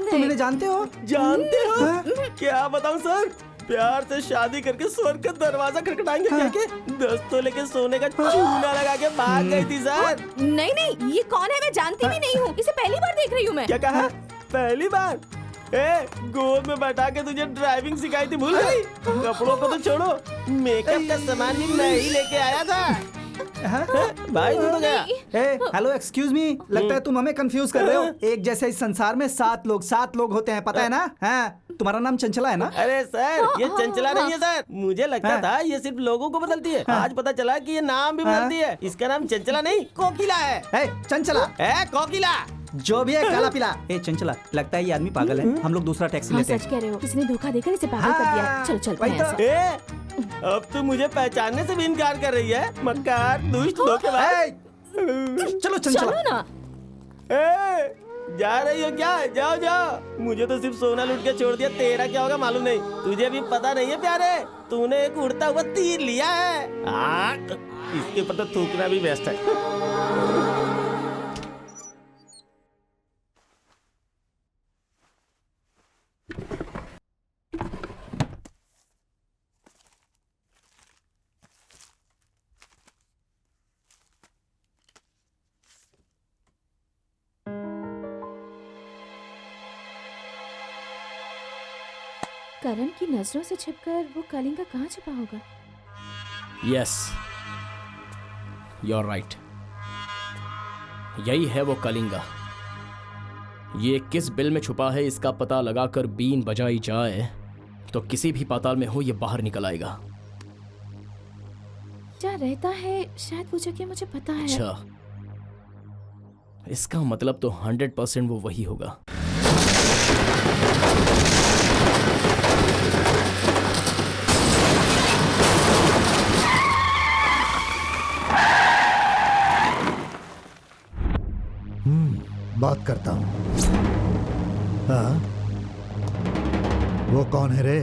तुम इन्हें जानते हो? जानते हो? क्या बताऊं सर, प्यार से शादी करके स्वर्ग का दरवाजा खटखटाएंगे क्या के 10 तोले के सोने का चूना लगा के भाग गई थी सर। नहीं नहीं, ये कौन है? मैं जानती भी नहीं हूँ। इसे पहली बार देख रही हूँ मैं। क्या कहा? पहली बार? ए, गोद में बैठा के तुझे ड्राइविंग सिखाई थी, भूल गई? कपड़ों को तो छोड़ो, मेकअप का सामान भी मैं ही लेके आया था। भाई तू तो गया। हेलो एक्सक्यूज मी, लगता है तुम हमें कंफ्यूज कर रहे हो। एक जैसे इस संसार में 7 लोग होते हैं, पता है ना? तुम्हारा नाम चंचला है ना? अरे सर, ये चंचला नहीं है सर। मुझे लगता था ये सिर्फ लोगों को बदलती है। आज पता चला कि ये नाम भी बदलती है। इसका नाम चंचला नहीं, कोकिला है। चंचला कोकिला जो भी है, काला पीला। चंचला, लगता है ये आदमी पागल है। हम लोग दूसरा टैक्सी लेते हैं। सच कह रहे हो, किसी ने धोखा देकर इसे पागल कर दिया। चल चल। अब तू मुझे पहचानने से भी इनकार कर रही है। मक्कार, दुष्ट, धोखेबाज। चलो चंचला ना। जा रही हो क्या? जाओ जाओ। मुझे तो सिर्फ सोना लूट के छोड़ दिया, तेरा क्या होगा मालूम नहीं। तुझे भी पता नहीं है प्यारे, तूने एक उड़ता हुआ तीर लिया है। इसके ऊपर तो थूकना भी बेस्ट है। करण की नजरों से छिपकर वो कलिंगा कहाँ छुपा होगा? Yes, you are right. यही है वो कलिंगा। ये किस बिल में छुपा है इसका पता लगाकर बीन बजाई जाए तो किसी भी पाताल में हो ये बाहर निकल आएगा। क्या रहता है? शायद वो जगह मुझे पता है। अच्छा, इसका मतलब तो 100% वो वही होगा। बात करता हूँ। हाँ, वो कौन है रे?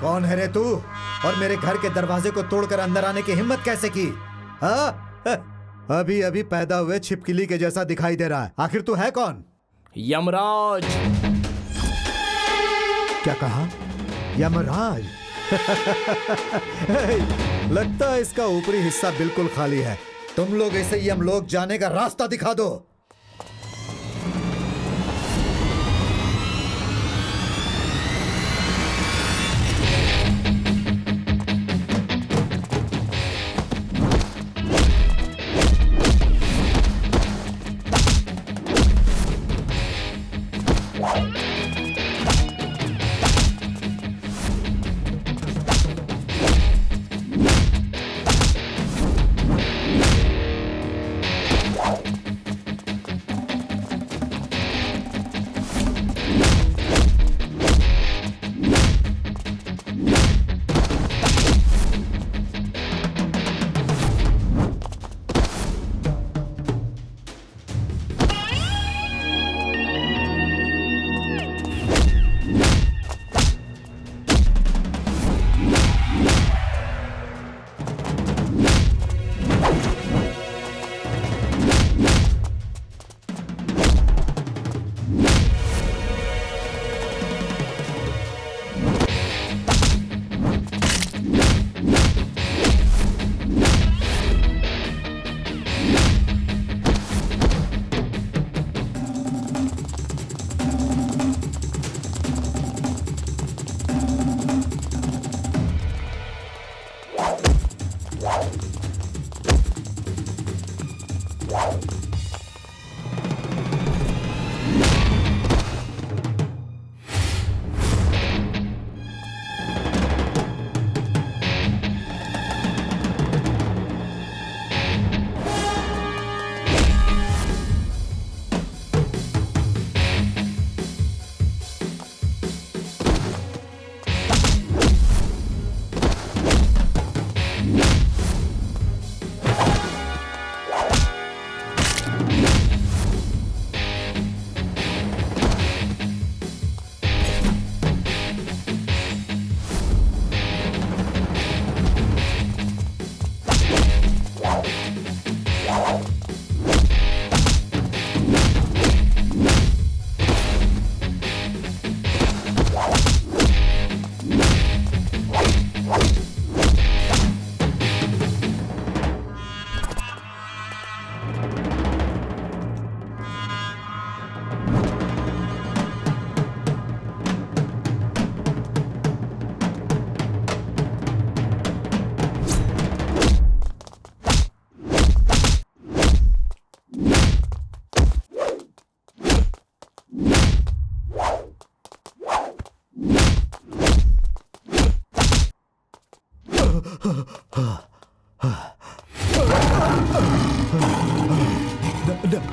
कौन है रे तू? और मेरे घर के दरवाजे को तोड़कर अंदर आने की हिम्मत कैसे की? अभी अभी पैदा हुए छिपकली के जैसा दिखाई दे रहा है। आखिर तू है कौन? यमराज। क्या कहा? यमराज? लगता है इसका ऊपरी हिस्सा बिल्कुल खाली है। तुम लोग इसे यमलोक जाने का रास्ता दिखा दो।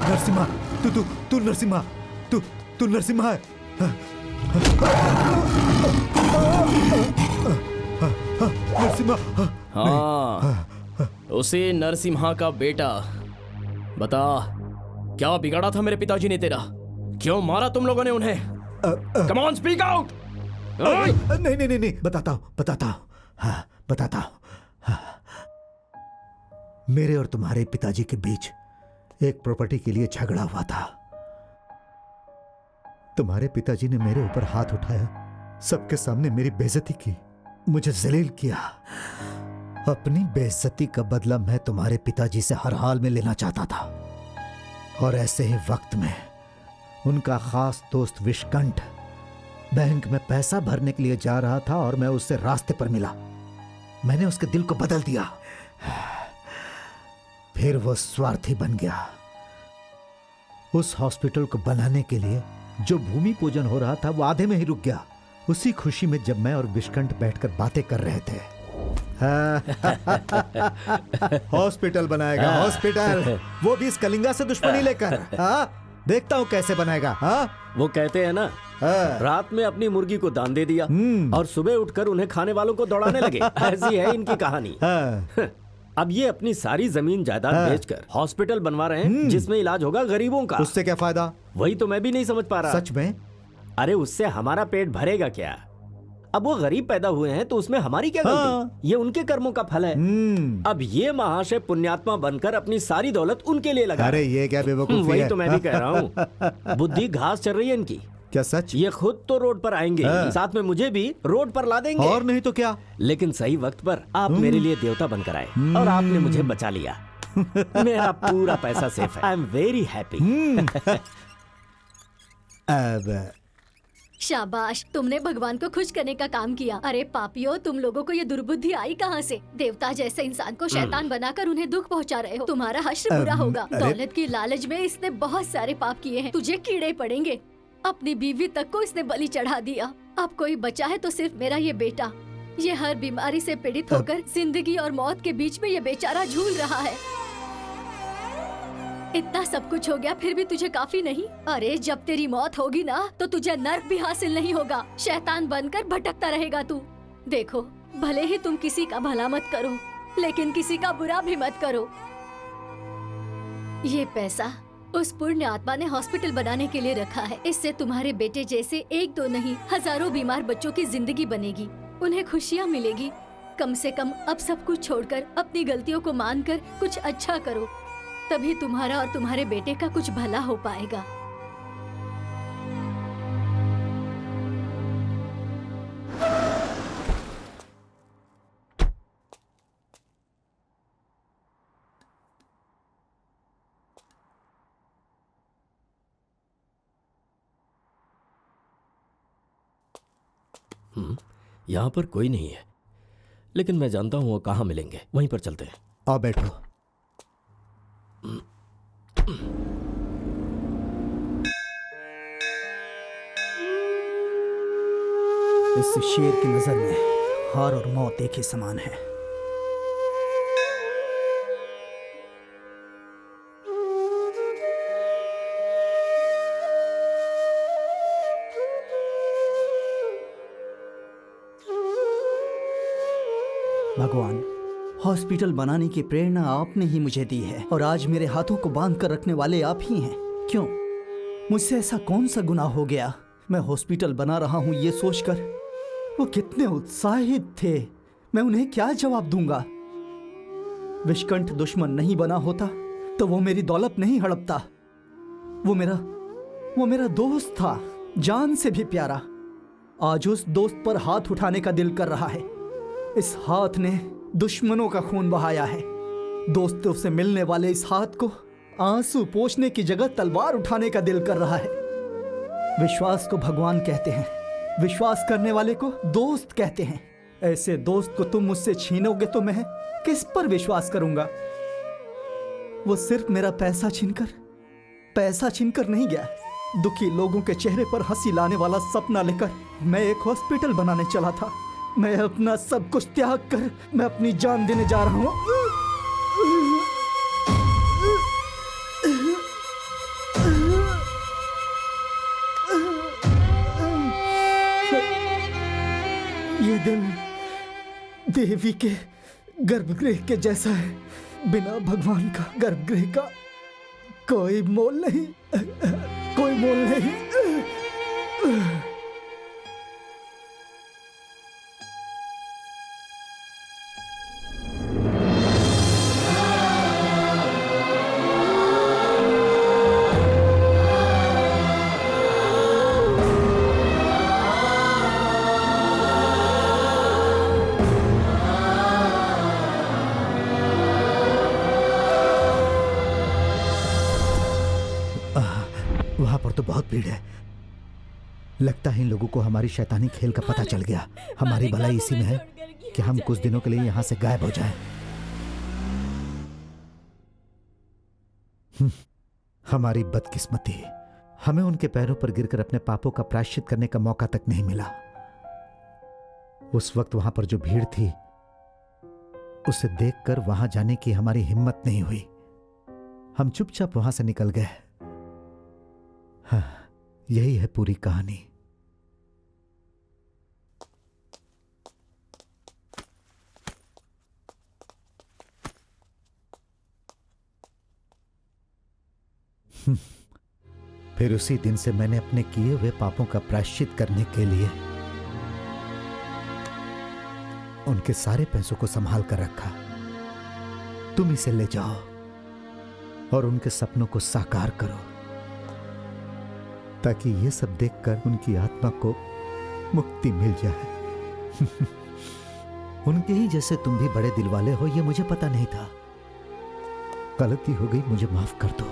नरसिम्हा, तू नरसिम्हा, तू नरसिम्हा है। नरसिम्हा। हाँ, उसे नरसिम्हा का बेटा। बता, क्या बिगाड़ा था मेरे पिताजी ने तेरा? क्यों मारा तुम लोगों ने उन्हें? Come on, speak out. नहीं, बताता हूँ। हाँ, बताता हूँ। मेरे और तुम्हारे पिताजी के बीच एक प्रॉपर्टी के लिए झगड़ा हुआ था। तुम्हारे पिताजी ने मेरे ऊपर हाथ उठाया, सबके सामने मेरी बेइज्जती की, मुझे जलील किया। अपनी बेइज्जती का बदला मैं तुम्हारे पिताजी से हर हाल में लेना चाहता था। और ऐसे ही वक्त में उनका खास दोस्त विष्कंठ बैंक में पैसा भरने के लिए जा रहा था और मैं उससे रास्ते पर मिला। मैंने उसके दिल को बदल दिया। फिर वो स्वार्थी बन गया। उस हॉस्पिटल को बनाने के लिए जो भूमि पूजन हो रहा था वो आधे में ही रुक गया। उसी खुशी में जब मैं और विष्कंठ बैठकर बातें कर रहे थे, हॉस्पिटल बनाएगा, हॉस्पिटल, वो भी इस कलिंगा से दुश्मनी लेकर। देखता हूँ कैसे बनाएगा। वो कहते हैं ना, रात में अपनी मुर्गी को दान दे दिया और सुबह उठकर उन्हें खाने वालों को दौड़ाने लगे। ऐसी है इनकी कहानी। अब ये अपनी सारी जमीन जायदाद बेचकर हॉस्पिटल बनवा रहे हैं जिसमें इलाज होगा गरीबों का। उससे क्या फायदा? वही तो मैं भी नहीं समझ पा रहा। सच में? अरे उससे हमारा पेट भरेगा क्या? अब वो गरीब पैदा हुए हैं तो उसमें हमारी क्या गलती? ये उनके कर्मों का फल है। अब ये महाशय पुण्यात्मा बनकर अपनी सारी दौलत उनके लिए लगा। अरे ये क्या बेवकूफी वही है? तो मैं भी कह रहा हूँ। बुद्धि घास चल रही है इनकी। क्या सच? ये खुद तो रोड पर आएंगे, साथ में मुझे भी रोड पर ला देंगे। और नहीं तो क्या। लेकिन सही वक्त पर आप मेरे लिए देवता बनकर आए और आपने मुझे बचा लिया। मेरा पूरा पैसा सेफ है। I am very happy. अब शाबाश, तुमने भगवान को खुश करने का काम किया। अरे पापियों, तुम लोगों को ये दुर्बुद्धि आई कहाँ से? देवता जैसे इंसान को शैतान बनाकर उन्हें दुख पहुँचा रहे हो। तुम्हारा हश्र बुरा होगा। दौलत की लालच में इसने बहुत सारे पाप किए हैं, तुझे कीड़े पड़ेंगे। अपनी बीवी तक को इसने बलि चढ़ा दिया। अब कोई बचा है तो सिर्फ मेरा ये बेटा। ये हर बीमारी से पीड़ित होकर जिंदगी और मौत के बीच में ये बेचारा झूल रहा है। इतना सब कुछ हो गया फिर भी तुझे काफी नहीं? अरे जब तेरी मौत होगी ना तो तुझे नर्क भी हासिल नहीं होगा। शैतान बनकर भटकता रहेगा तू। देखो, भले ही तुम किसी का भला मत करो, लेकिन किसी का बुरा भी मत करो। ये पैसा उस पुण्य आत्मा ने हॉस्पिटल बनाने के लिए रखा है। इससे तुम्हारे बेटे जैसे एक दो नहीं, हजारों बीमार बच्चों की जिंदगी बनेगी, उन्हें खुशियाँ मिलेगी। कम से कम अब सब कुछ छोड़कर अपनी गलतियों को मानकर कुछ अच्छा करो, तभी तुम्हारा और तुम्हारे बेटे का कुछ भला हो पाएगा। यहाँ पर कोई नहीं है, लेकिन मैं जानता हूँ वो कहाँ मिलेंगे। वहीं पर चलते हैं। आओ बैठो। इस शेर की नजर में हार और मौत एक ही समान है। भगवान, हॉस्पिटल बनाने की प्रेरणा आपने ही मुझे दी है और आज मेरे हाथों को बांध कर रखने वाले आप ही हैं। क्यों? मुझसे ऐसा कौन सा गुनाह हो गया? मैं हॉस्पिटल बना रहा हूं ये सोचकर वो कितने उत्साहित थे। मैं उन्हें क्या जवाब दूंगा? विषकंठ दुश्मन नहीं बना होता तो वो मेरी दौलत नहीं हड़पता। वो मेरा दोस्त था, जान से भी प्यारा। आज उस दोस्त पर हाथ उठाने का दिल कर रहा है। इस हाथ ने दुश्मनों का खून बहाया है। दोस्तों से मिलने वाले इस हाथ को आंसू पोंछने की जगह तलवार उठाने का दिल कर रहा है। विश्वास को भगवान कहते हैं, विश्वास करने वाले को दोस्त कहते हैं। ऐसे दोस्त को तुम मुझसे छीनोगे तो मैं किस पर विश्वास करूंगा? वो सिर्फ मेरा पैसा छीनकर नहीं गया। दुखी लोगों के चेहरे पर हंसी लाने वाला सपना लेकर मैं एक हॉस्पिटल बनाने चला था। मैं अपना सब कुछ त्याग कर मैं अपनी जान देने जा रहा हूं। ये दिन देवी के गर्भगृह के जैसा है। बिना भगवान का गर्भगृह का कोई मोल नहीं, कोई मोल नहीं। वहां पर तो बहुत भीड़ है। लगता है इन लोगों को हमारी शैतानी खेल का पता चल गया। हमारी भलाई इसी में है कि हम कुछ दिनों के लिए यहां से गायब हो जाएं। हमारी बदकिस्मती, हमें उनके पैरों पर गिरकर अपने पापों का प्रायश्चित करने का मौका तक नहीं मिला। उस वक्त वहां पर जो भीड़ थी उसे देखकर वहां जाने की हमारी हिम्मत नहीं हुई। हम चुपचाप वहां से निकल गए। हाँ, यही है पूरी कहानी। फिर उसी दिन से मैंने अपने किए हुए पापों का प्रायश्चित करने के लिए उनके सारे पैसों को संभाल कर रखा। तुम इसे ले जाओ और उनके सपनों को साकार करो, ताकि ये सब देखकर उनकी आत्मा को मुक्ति मिल जाए। उनके ही जैसे तुम भी बड़े दिल वाले हो, ये मुझे पता नहीं था। गलती हो गई, मुझे माफ कर दो।